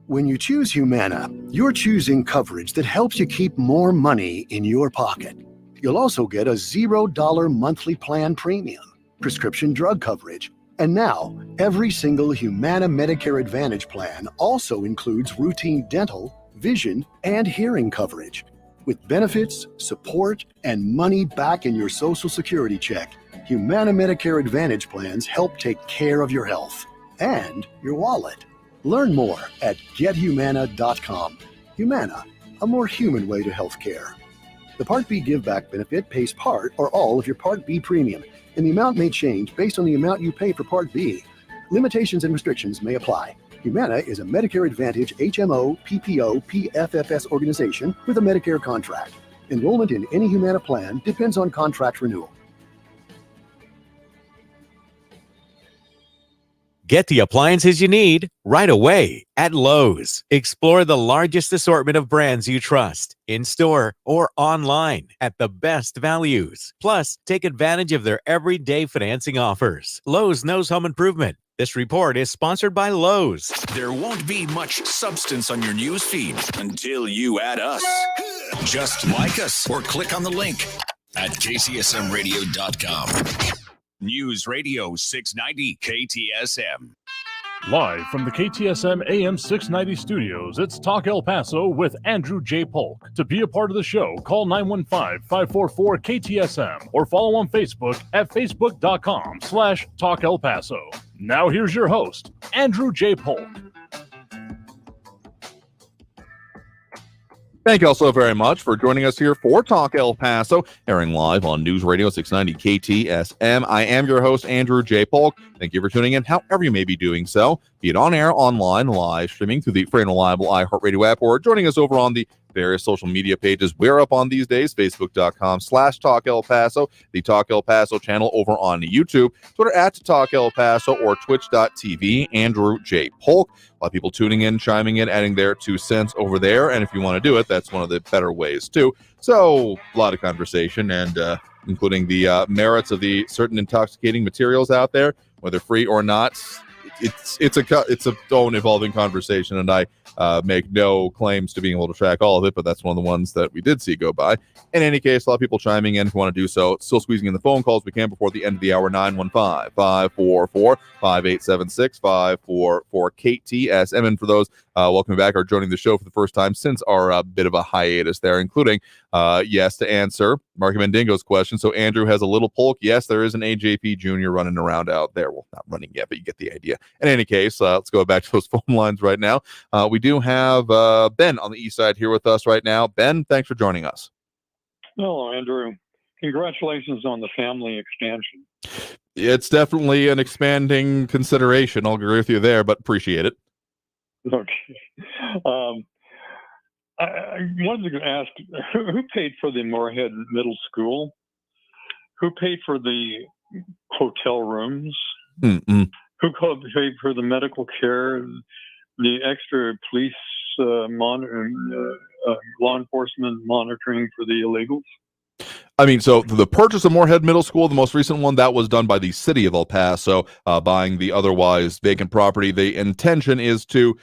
When you choose Humana, you're choosing coverage that helps you keep more money in your pocket. You'll also get a $0 monthly plan premium, prescription drug coverage, and now every single Humana Medicare Advantage plan also includes routine dental, vision, and hearing coverage. With benefits, support, and money back in your Social Security check, Humana Medicare Advantage plans help take care of your health and your wallet. Learn more at gethumana.com. Humana, a more human way to healthcare. The Part B Give Back benefit pays part or all of your Part B premium, and the amount may change based on the amount you pay for Part B. Limitations and restrictions may apply. Humana is a Medicare Advantage HMO, PPO, PFFS organization with a Medicare contract. Enrollment in any Humana plan depends on contract renewal. Get the appliances you need right away at Lowe's. Explore the largest assortment of brands you trust in-store or online at the best values. Plus, take advantage of their everyday financing offers. Lowe's knows home improvement. This report is sponsored by Lowe's. There won't be much substance on your news feed until you add us. Just like us or click on the link at kcsmradio.com. News Radio 690 KTSM. Live from the KTSM AM 690 studios, it's Talk El Paso with Andrew J. Polk. To be a part of the show, call 915-544-KTSM or follow on Facebook at facebook.com/Talk El Paso. Now here's your host, Andrew J. Polk. Thank you all so very much for joining us here for Talk El Paso, airing live on News Radio 690 KTSM. I am your host, Andrew J. Polk. Thank you for tuning in, however you may be doing so, be it on air, online, live streaming through the free and reliable iHeartRadio app, or joining us over on the various social media pages we're up on these days, facebook.com/Talk El Paso, the Talk El Paso channel over on YouTube, Twitter at Talk El Paso, or twitch.tv, Andrew J. Polk. A lot of people tuning in, chiming in, adding their 2 cents over there, and if you want to do it, that's one of the better ways too. So, a lot of conversation, and including the merits of the certain intoxicating materials out there, whether free or not. it's a own evolving conversation, and I make no claims to being able to track all of it, but that's one of the ones that we did see go by. In any case, a lot of people chiming in if you want to do so. Still squeezing in the phone calls we can before the end of the hour. 915-544-5876, 544-KTSM. And for those welcome back or joining the show for the first time since our bit of a hiatus there, including yes to answer Marky Mendingo's question. So Andrew has a little polk. Yes, there is an AJP Jr. running around out there. Well, not running yet, but you get the idea. In any case, let's go back to those phone lines right now. We do have Ben on the east side here with us right now. Ben, thanks for joining us. Hello, Andrew. Congratulations on the family expansion. It's definitely an expanding consideration. I'll agree with you there, but appreciate it. Okay. I wanted to ask, who paid for the Moorhead Middle School? Who paid for the hotel rooms? Mm-mm. Who paid for the medical care, the extra police law enforcement monitoring for the illegals? I mean, so the purchase of Moorhead Middle School, the most recent one, that was done by the city of El Paso, buying the otherwise vacant property. The intention is to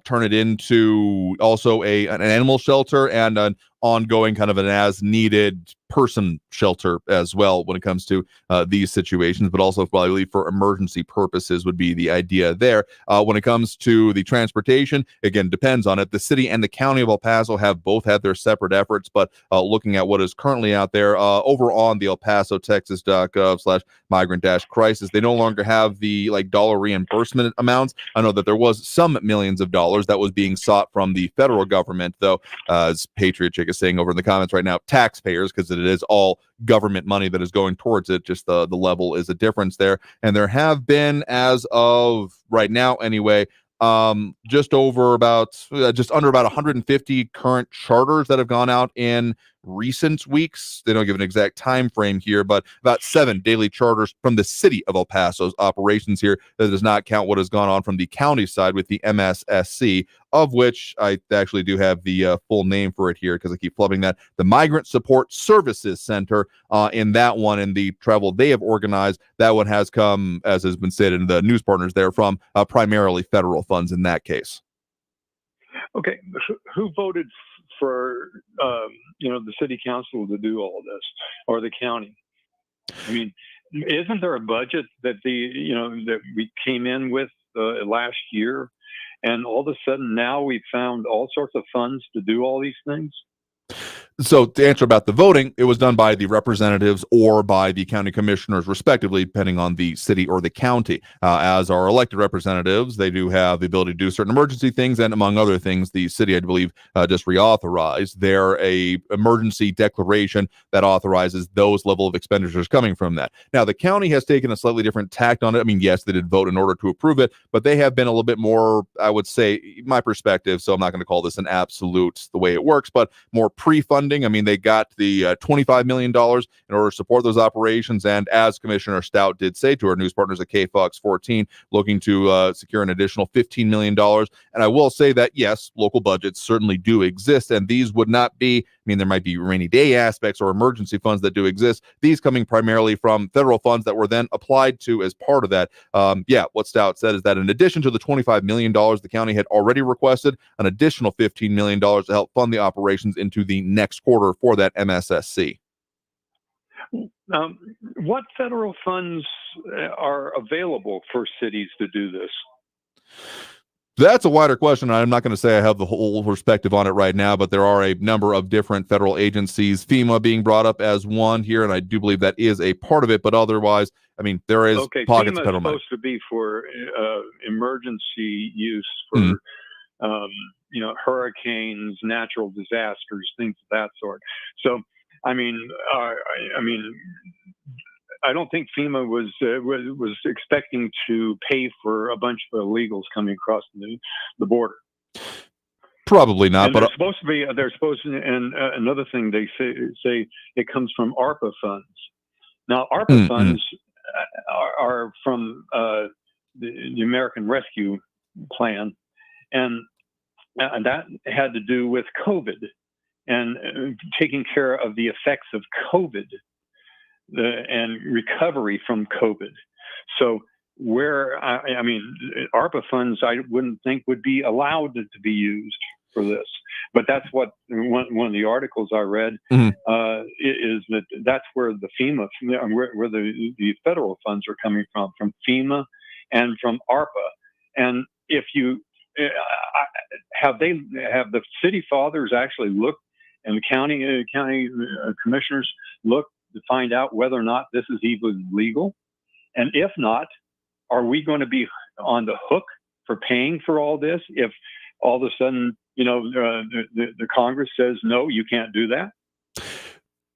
turn it into also an animal shelter and an ongoing kind of an as-needed person shelter as well when it comes to these situations, but also probably for emergency purposes would be the idea there. When it comes to the transportation, again, depends on it. The city and the county of El Paso have both had their separate efforts, but looking at what is currently out there over on the El Paso, Texas.gov/migrant-crisis, they no longer have the dollar reimbursement amounts. I know that there was some millions of dollars that was being sought from the federal government, though, as Patriot Chick is saying over in the comments right now, taxpayers, because it is all government money that is going towards it. Just the level is a difference there. And there have been, as of right now anyway, just under about 150 current charters that have gone out in recent weeks. They don't give an exact time frame here, but about 7 daily charters from the city of El Paso's operations here. That does not count what has gone on from the county side with the MSSC, of which I actually do have the full name for it here because I keep flubbing that. The Migrant Support Services Center in that one, and the travel they have organized, that one has come, as has been said in the news partners there, from primarily federal funds in that case. Okay, who voted for the city council to do all of this, or the county? I mean, isn't there a budget that that we came in with last year, and all of a sudden now we've found all sorts of funds to do all these things? So to answer about the voting, it was done by the representatives or by the county commissioners, respectively, depending on the city or the county. As our elected representatives, they do have the ability to do certain emergency things, and among other things, the city, I believe, just reauthorized their emergency declaration that authorizes those level of expenditures coming from that. Now, the county has taken a slightly different tact on it. I mean, yes, they did vote in order to approve it, but they have been a little bit more, I would say, my perspective, so I'm not going to call this an absolute the way it works, but more pre-funding. I mean, they got the $25 million in order to support those operations. And as Commissioner Stout did say to our news partners at KFOX 14, looking to secure an additional $15 million. And I will say that, yes, local budgets certainly do exist. And these would not be, I mean, there might be rainy day aspects or emergency funds that do exist. These coming primarily from federal funds that were then applied to as part of that. What Stout said is that in addition to the $25 million the county had already requested, an additional $15 million to help fund the operations into the next quarter for that MSSC. What federal funds are available for cities to do this? That's a wider question. I'm not going to say I have the whole perspective on it right now, but there are a number of different federal agencies, FEMA being brought up as one here, and I do believe that is a part of it, but otherwise, I mean, there is pockets FEMA of federal is money. supposed to be for emergency use for hurricanes, natural disasters, things of that sort. So, I mean, I don't think FEMA was expecting to pay for a bunch of illegals coming across the border. Probably not, And but they're supposed to, and another thing they say it comes from ARPA funds. Now, ARPA funds are from the American Rescue Plan, and that had to do with COVID and taking care of the effects of COVID and recovery from COVID. So where, I mean, ARPA funds I wouldn't think would be allowed to be used for this. But that's what one of the articles I read is that's where the FEMA, where the federal funds are coming from FEMA and from ARPA. And if you have the city fathers actually looked, and the county commissioners look to find out whether or not this is even legal, and if not, are we going to be on the hook for paying for all this if all of a sudden, the Congress says, no, you can't do that?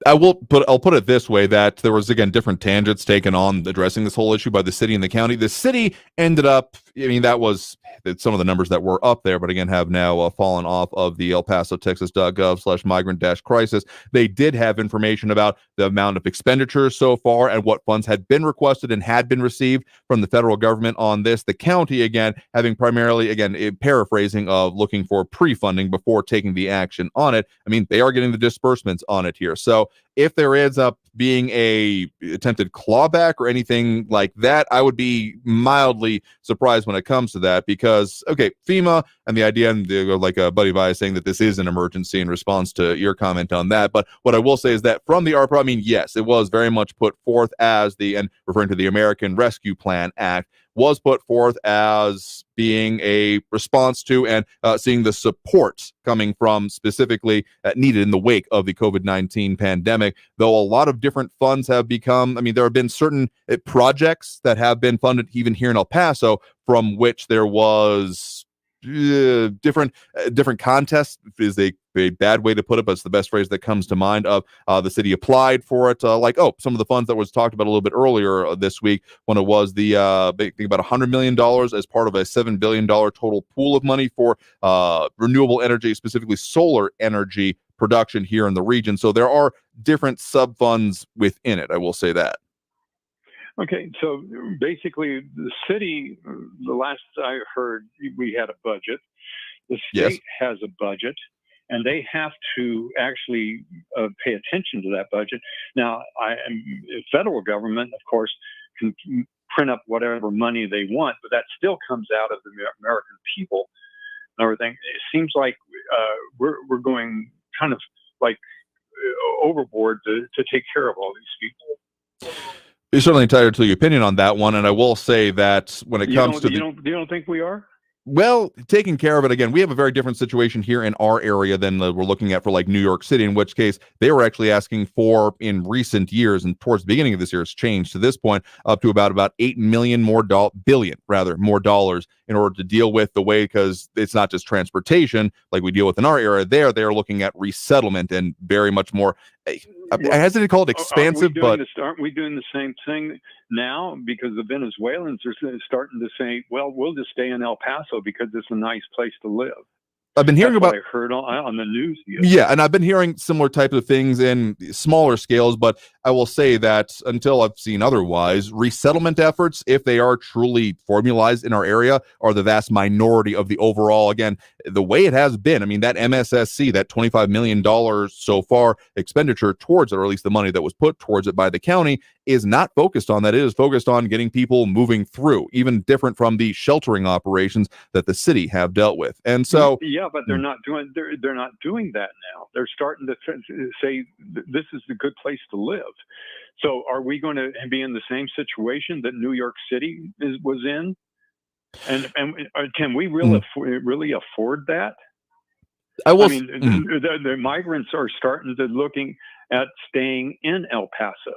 I'll put it this way, that there was, again, different tangents taken on addressing this whole issue by the city and the county. The city ended up, that was some of the numbers that were up there, but again, have now fallen off of the El Paso, Texas.gov/migrant-crisis. They did have information about the amount of expenditures so far and what funds had been requested and had been received from the federal government on this. The county, again, having primarily, again, paraphrasing of looking for pre-funding before taking the action on it. They are getting the disbursements on it here. So if there ends up being a attempted clawback or anything like that, I would be mildly surprised when it comes to that, because, okay, FEMA and the idea, and like a buddy of mine saying that this is an emergency in response to your comment on that. But what I will say is that from the ARPA, yes, it was very much put forth as and referring to the American Rescue Plan Act, was put forth as being a response to and seeing the support coming from specifically needed in the wake of the COVID-19 pandemic, though a lot of different funds have become, there have been certain projects that have been funded even here in El Paso, from which there was different contests is a bad way to put it, but it's the best phrase that comes to mind of the city applied for it. Some of the funds that was talked about a little bit earlier this week, when it was the big thing about $100 million as part of a $7 billion total pool of money for renewable energy, specifically solar energy production here in the region. So there are different sub funds within it. I will say that. Okay, so basically the city, the last I heard, we had a budget. The state has a budget, and they have to actually pay attention to that budget. Now, the federal government, of course, can print up whatever money they want, but that still comes out of the American people and everything. It seems like we're going kind of like overboard to take care of all these people. You're certainly entitled to your opinion on that one, and I will say that when it comes to you don't think we are? Well, taking care of it, again, we have a very different situation here in our area than we're looking at for like New York City, in which case they were actually asking for, in recent years, and towards the beginning of this year, it's changed to this point, up to about $8 billion more dollars in order to deal with the way, because it's not just transportation like we deal with in our area. They're looking at resettlement and very much more, I hesitate to call it expansive, aren't we doing the same thing now? Because the Venezuelans are starting to say, well, we'll just stay in El Paso because it's a nice place to live. I've been hearing about. I heard on the news. Yeah, and I've been hearing similar types of things in smaller scales, but I will say that until I've seen otherwise, resettlement efforts, if they are truly formalized in our area, are the vast minority of the overall. Again, the way it has been, that MSSC, that $25 million so far expenditure towards it, or at least the money that was put towards it by the county, is not focused on that. It is focused on getting people moving through, even different from the sheltering operations that the city have dealt with. And so, yeah, but they're not doing that now. They're starting to say this is a good place to live. So are we going to be in the same situation that New York City was in? And can we really afford that? The migrants are starting to looking at staying in El Paso.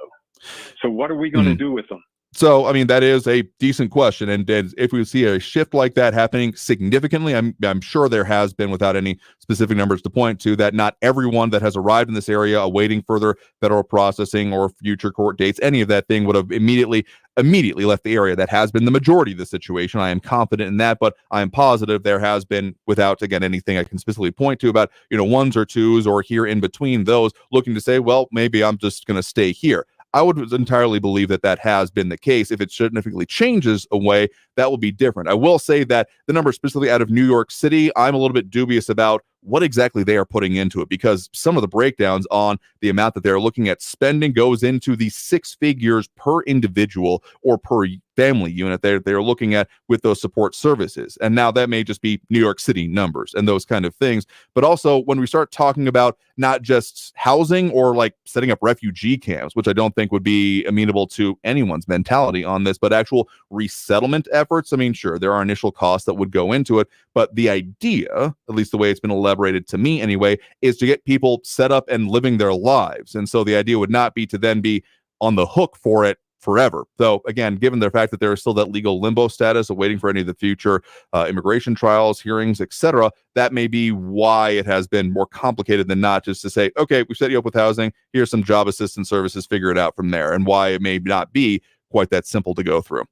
So what are we going to do with them? So, that is a decent question. And if we see a shift like that happening significantly, I'm sure there has been, without any specific numbers to point to, that not everyone that has arrived in this area awaiting further federal processing or future court dates, any of that thing would have immediately left the area. That has been the majority of the situation. I am confident in that, but I am positive there has been, without, again, anything I can specifically point to about, ones or twos or here in between those looking to say, well, maybe I'm just going to stay here. I would entirely believe that has been the case. If it significantly changes away, that will be different. I will say that the number specifically out of New York City, I'm a little bit dubious about what exactly they are putting into it, because some of the breakdowns on the amount that they're looking at spending goes into the 6 figures per individual or per family unit they're looking at with those support services. And now that may just be New York City numbers and those kind of things. But also when we start talking about not just housing or like setting up refugee camps, which I don't think would be amenable to anyone's mentality on this, but actual resettlement efforts, I mean, sure, there are initial costs that would go into it, but the idea, at least the way it's been elaborated to me anyway, is to get people set up and living their lives. And so the idea would not be to then be on the hook for it forever. Though, again, given the fact that there is still that legal limbo status of waiting for any of the future immigration trials, hearings, etc., that may be why it has been more complicated than not just to say, okay, we've set you up with housing, here's some job assistance services, figure it out from there, and why it may not be quite that simple to go through.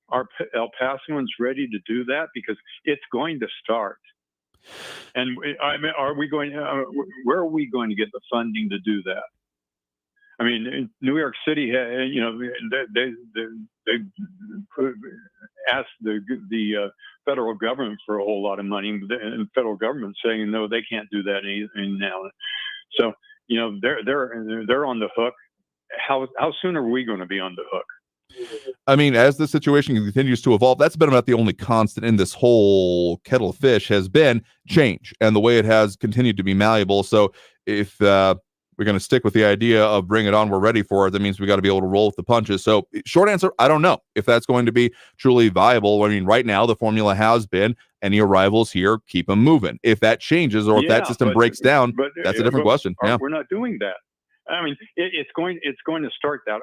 Are El Pasoans ready to do that? Because it's going to start. And I mean, are we going? Where are we going to get the funding to do that? I mean, New York City, you know, they asked the federal government for a whole lot of money, and the federal government saying no, they can't do that now. So, you know, they're on the hook. How soon are we going to be on the hook? I mean, as the situation continues to evolve, that's been about the only constant in this whole kettle of fish has been change and the way it has continued to be malleable. So if we're going to stick with the idea of bring it on, we're ready for it, that means we got to be able to roll with the punches. So short answer, I don't know if that's going to be truly viable. I mean, right now the formula has been any arrivals here, keep them moving. If that changes or if that system breaks down, that's a different question. Yeah, we're not doing that. I mean, it's going to start that.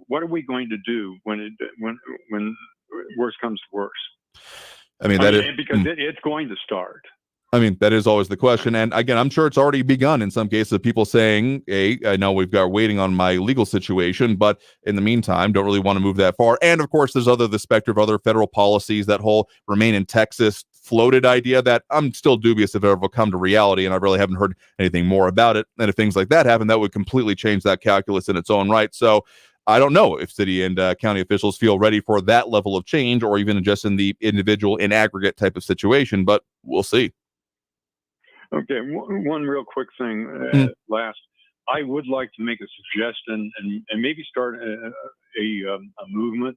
What are we going to do when worse comes to worse? I mean, because it's going to start. I mean, that is always the question. And again, I'm sure it's already begun in some cases of people saying, hey, I know we've got waiting on my legal situation, but in the meantime, don't really want to move that far. And of course, there's the specter of other federal policies, that whole remain in Texas floated idea that I'm still dubious if it ever will come to reality. And I really haven't heard anything more about it. And if things like that happen, that would completely change that calculus in its own right. So I don't know if city and county officials feel ready for that level of change or even just in the individual in aggregate type of situation, but we'll see. Okay, one real quick thing last. I would like to make a suggestion and maybe start a movement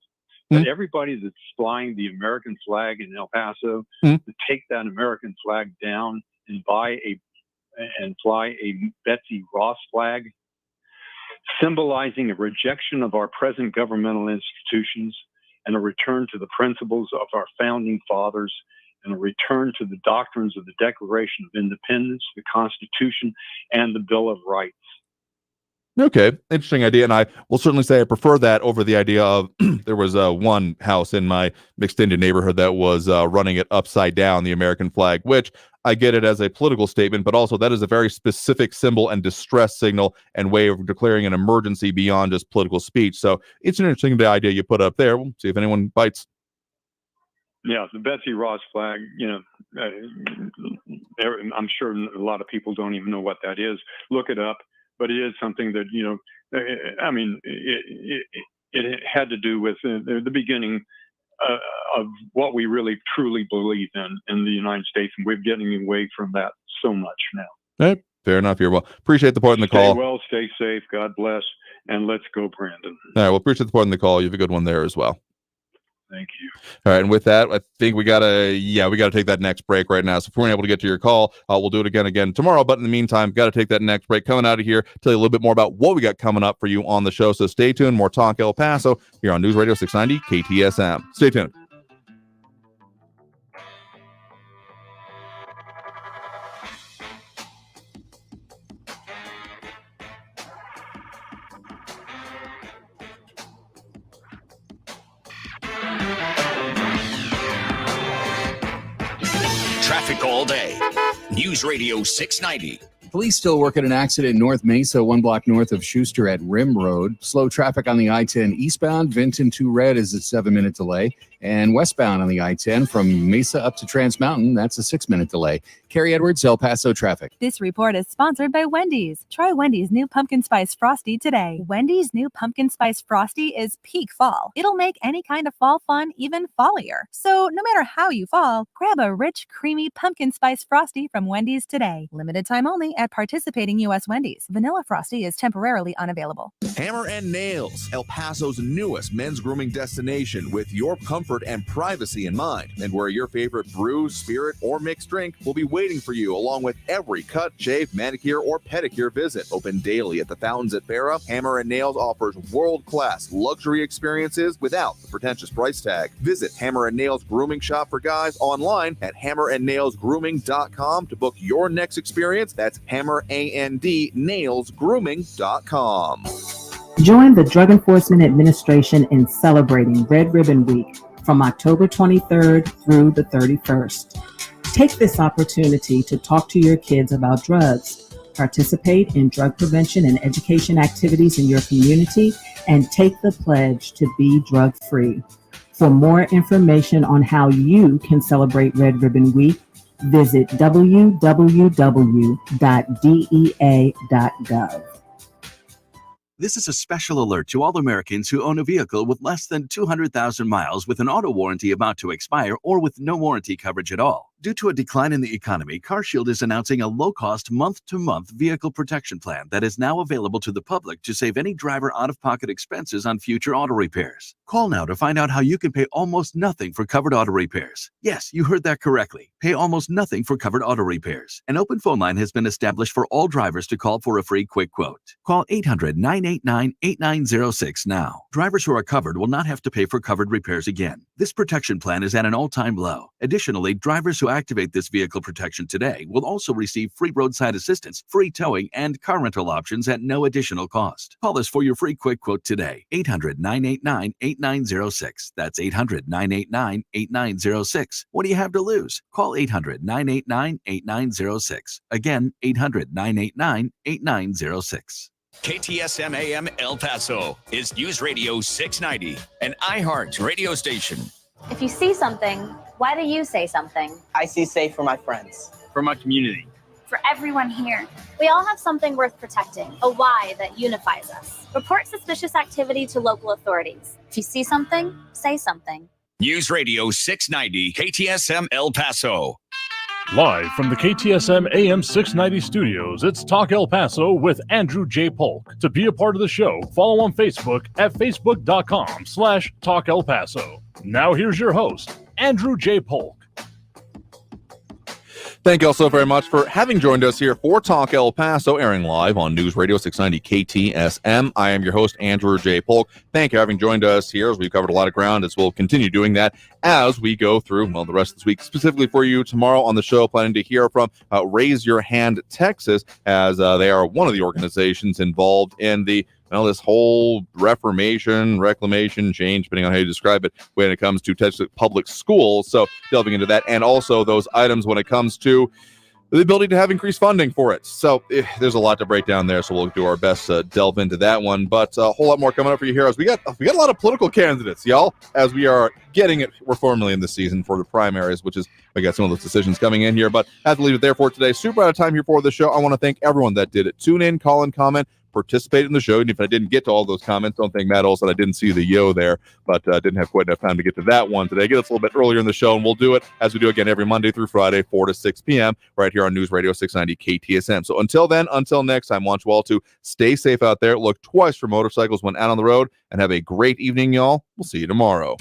that everybody that's flying the American flag in El Paso to take that American flag down and fly a Betsy Ross flag, symbolizing a rejection of our present governmental institutions and a return to the principles of our founding fathers, and a return to the doctrines of the Declaration of Independence, the Constitution, and the Bill of Rights. Okay, interesting idea, and I will certainly say I prefer that over the idea of there was one house in my mixed-Indian neighborhood that was running it upside down, the American flag, which I get it as a political statement, but also that is a very specific symbol and distress signal and way of declaring an emergency beyond just political speech. So it's an interesting idea you put up there. We'll see if anyone bites. Yeah, the Betsy Ross flag, you know, I'm sure a lot of people don't even know what that is. Look it up, but it is something that, you know, I mean, it had to do with the beginning of what we really truly believe in the United States, and we're getting away from that so much now. Fair enough here. Well, appreciate the point in the call. Stay well, stay safe, God bless, and let's go, Brandon. All right, well, appreciate the point in the call. You have a good one there as well. Thank you. All right, and with that, I think we gotta take that next break right now. So if we weren't able to get to your call, we'll do it again tomorrow. But in the meantime, got to take that next break. Coming out of here, tell you a little bit more about what we got coming up for you on the show. So stay tuned. More Talk El Paso here on News Radio 690 KTSM. Stay tuned. Traffic all day. News Radio 690. Police still work at an accident in North Mesa, 1 block north of Schuster at Rim Road. Slow traffic on the I-10 eastbound. Vinton to Red is a 7-minute delay. And westbound on the I-10 from Mesa up to Trans Mountain, that's a 6-minute delay. Carrie Edwards, El Paso traffic. This report is sponsored by Wendy's. Try Wendy's new Pumpkin Spice Frosty today. Wendy's new Pumpkin Spice Frosty is peak fall. It'll make any kind of fall fun even fallier. So no matter how you fall, grab a rich, creamy Pumpkin Spice Frosty from Wendy's today. Limited time only at participating U.S. Wendy's. Vanilla Frosty is temporarily unavailable. Hammer and Nails, El Paso's newest men's grooming destination, with your comfort and privacy in mind, and where your favorite brew, spirit, or mixed drink will be waiting for you, along with every cut, shave, manicure, or pedicure visit. Open daily at the fountains at Farrah, Hammer and Nails offers world-class luxury experiences without the pretentious price tag. Visit Hammer and Nails Grooming Shop for Guys online at hammerandnailsgrooming.com to book your next experience. That's hammerandnailsgrooming.com. Join the Drug Enforcement Administration in celebrating Red Ribbon Week from October 23rd through the 31st. Take this opportunity to talk to your kids about drugs, participate in drug prevention and education activities in your community, and take the pledge to be drug-free. For more information on how you can celebrate Red Ribbon Week, visit www.dea.gov. This is a special alert to all Americans who own a vehicle with less than 200,000 miles with an auto warranty about to expire or with no warranty coverage at all. Due to a decline in the economy, CarShield is announcing a low-cost month-to-month vehicle protection plan that is now available to the public to save any driver out-of-pocket expenses on future auto repairs. Call now to find out how you can pay almost nothing for covered auto repairs. Yes, you heard that correctly. Pay almost nothing for covered auto repairs. An open phone line has been established for all drivers to call for a free quick quote. Call 800-989-8906 now. Drivers who are covered will not have to pay for covered repairs again. This protection plan is at an all-time low. Additionally, drivers who activate this vehicle protection today will also receive free roadside assistance, free towing, and car rental options at no additional cost. Call us for your free quick quote today. 800-989-8906. That's 800-989-8906. What do you have to lose? Call 800-989-8906. Again, 800-989-8906. KTSM AM El Paso is News Radio 690, an iHeart radio station. If you see something, why do you say something? I see safe for my friends. For my community. For everyone here. We all have something worth protecting, a why that unifies us. Report suspicious activity to local authorities. If you see something, say something. News Radio 690, KTSM El Paso. Live from the KTSM AM 690 studios, it's Talk El Paso with Andrew J. Polk. To be a part of the show, follow on Facebook at facebook.com/Talk El Paso. Now here's your host, Andrew J. Polk. Thank you all so very much for having joined us here for Talk El Paso, airing live on News Radio 690 KTSM. I am your host, Andrew J. Polk. Thank you for having joined us here, as we've covered a lot of ground, as we'll continue doing that as we go through, the rest of this week. Specifically for you tomorrow on the show, planning to hear from Raise Your Hand Texas, as they are one of the organizations involved in this whole reclamation, change, depending on how you describe it, when it comes to Texas public schools. So delving into that, and also those items when it comes to the ability to have increased funding for it. So there's a lot to break down there, so we'll do our best to delve into that one. But a whole lot more coming up for you here, as we got a lot of political candidates, y'all, as we are getting it. We're formally in the season for the primaries, which is, we got some of those decisions coming in here, but I have to leave it there for today. Super out of time here for the show. I want to thank everyone that did it. Tune in, call in, comment, participate in the show. And if I didn't get to all those comments, don't think Matt Olson, I didn't see the yo there, but didn't have quite enough time to get to that one today. Get us a little bit earlier in the show, and we'll do it as we do again every Monday through Friday, 4 to 6 p.m. right here on News Radio 690 KTSM. So until then, until next time, I want you all to stay safe out there, look twice for motorcycles when out on the road, and have a great evening, y'all. We'll see you tomorrow.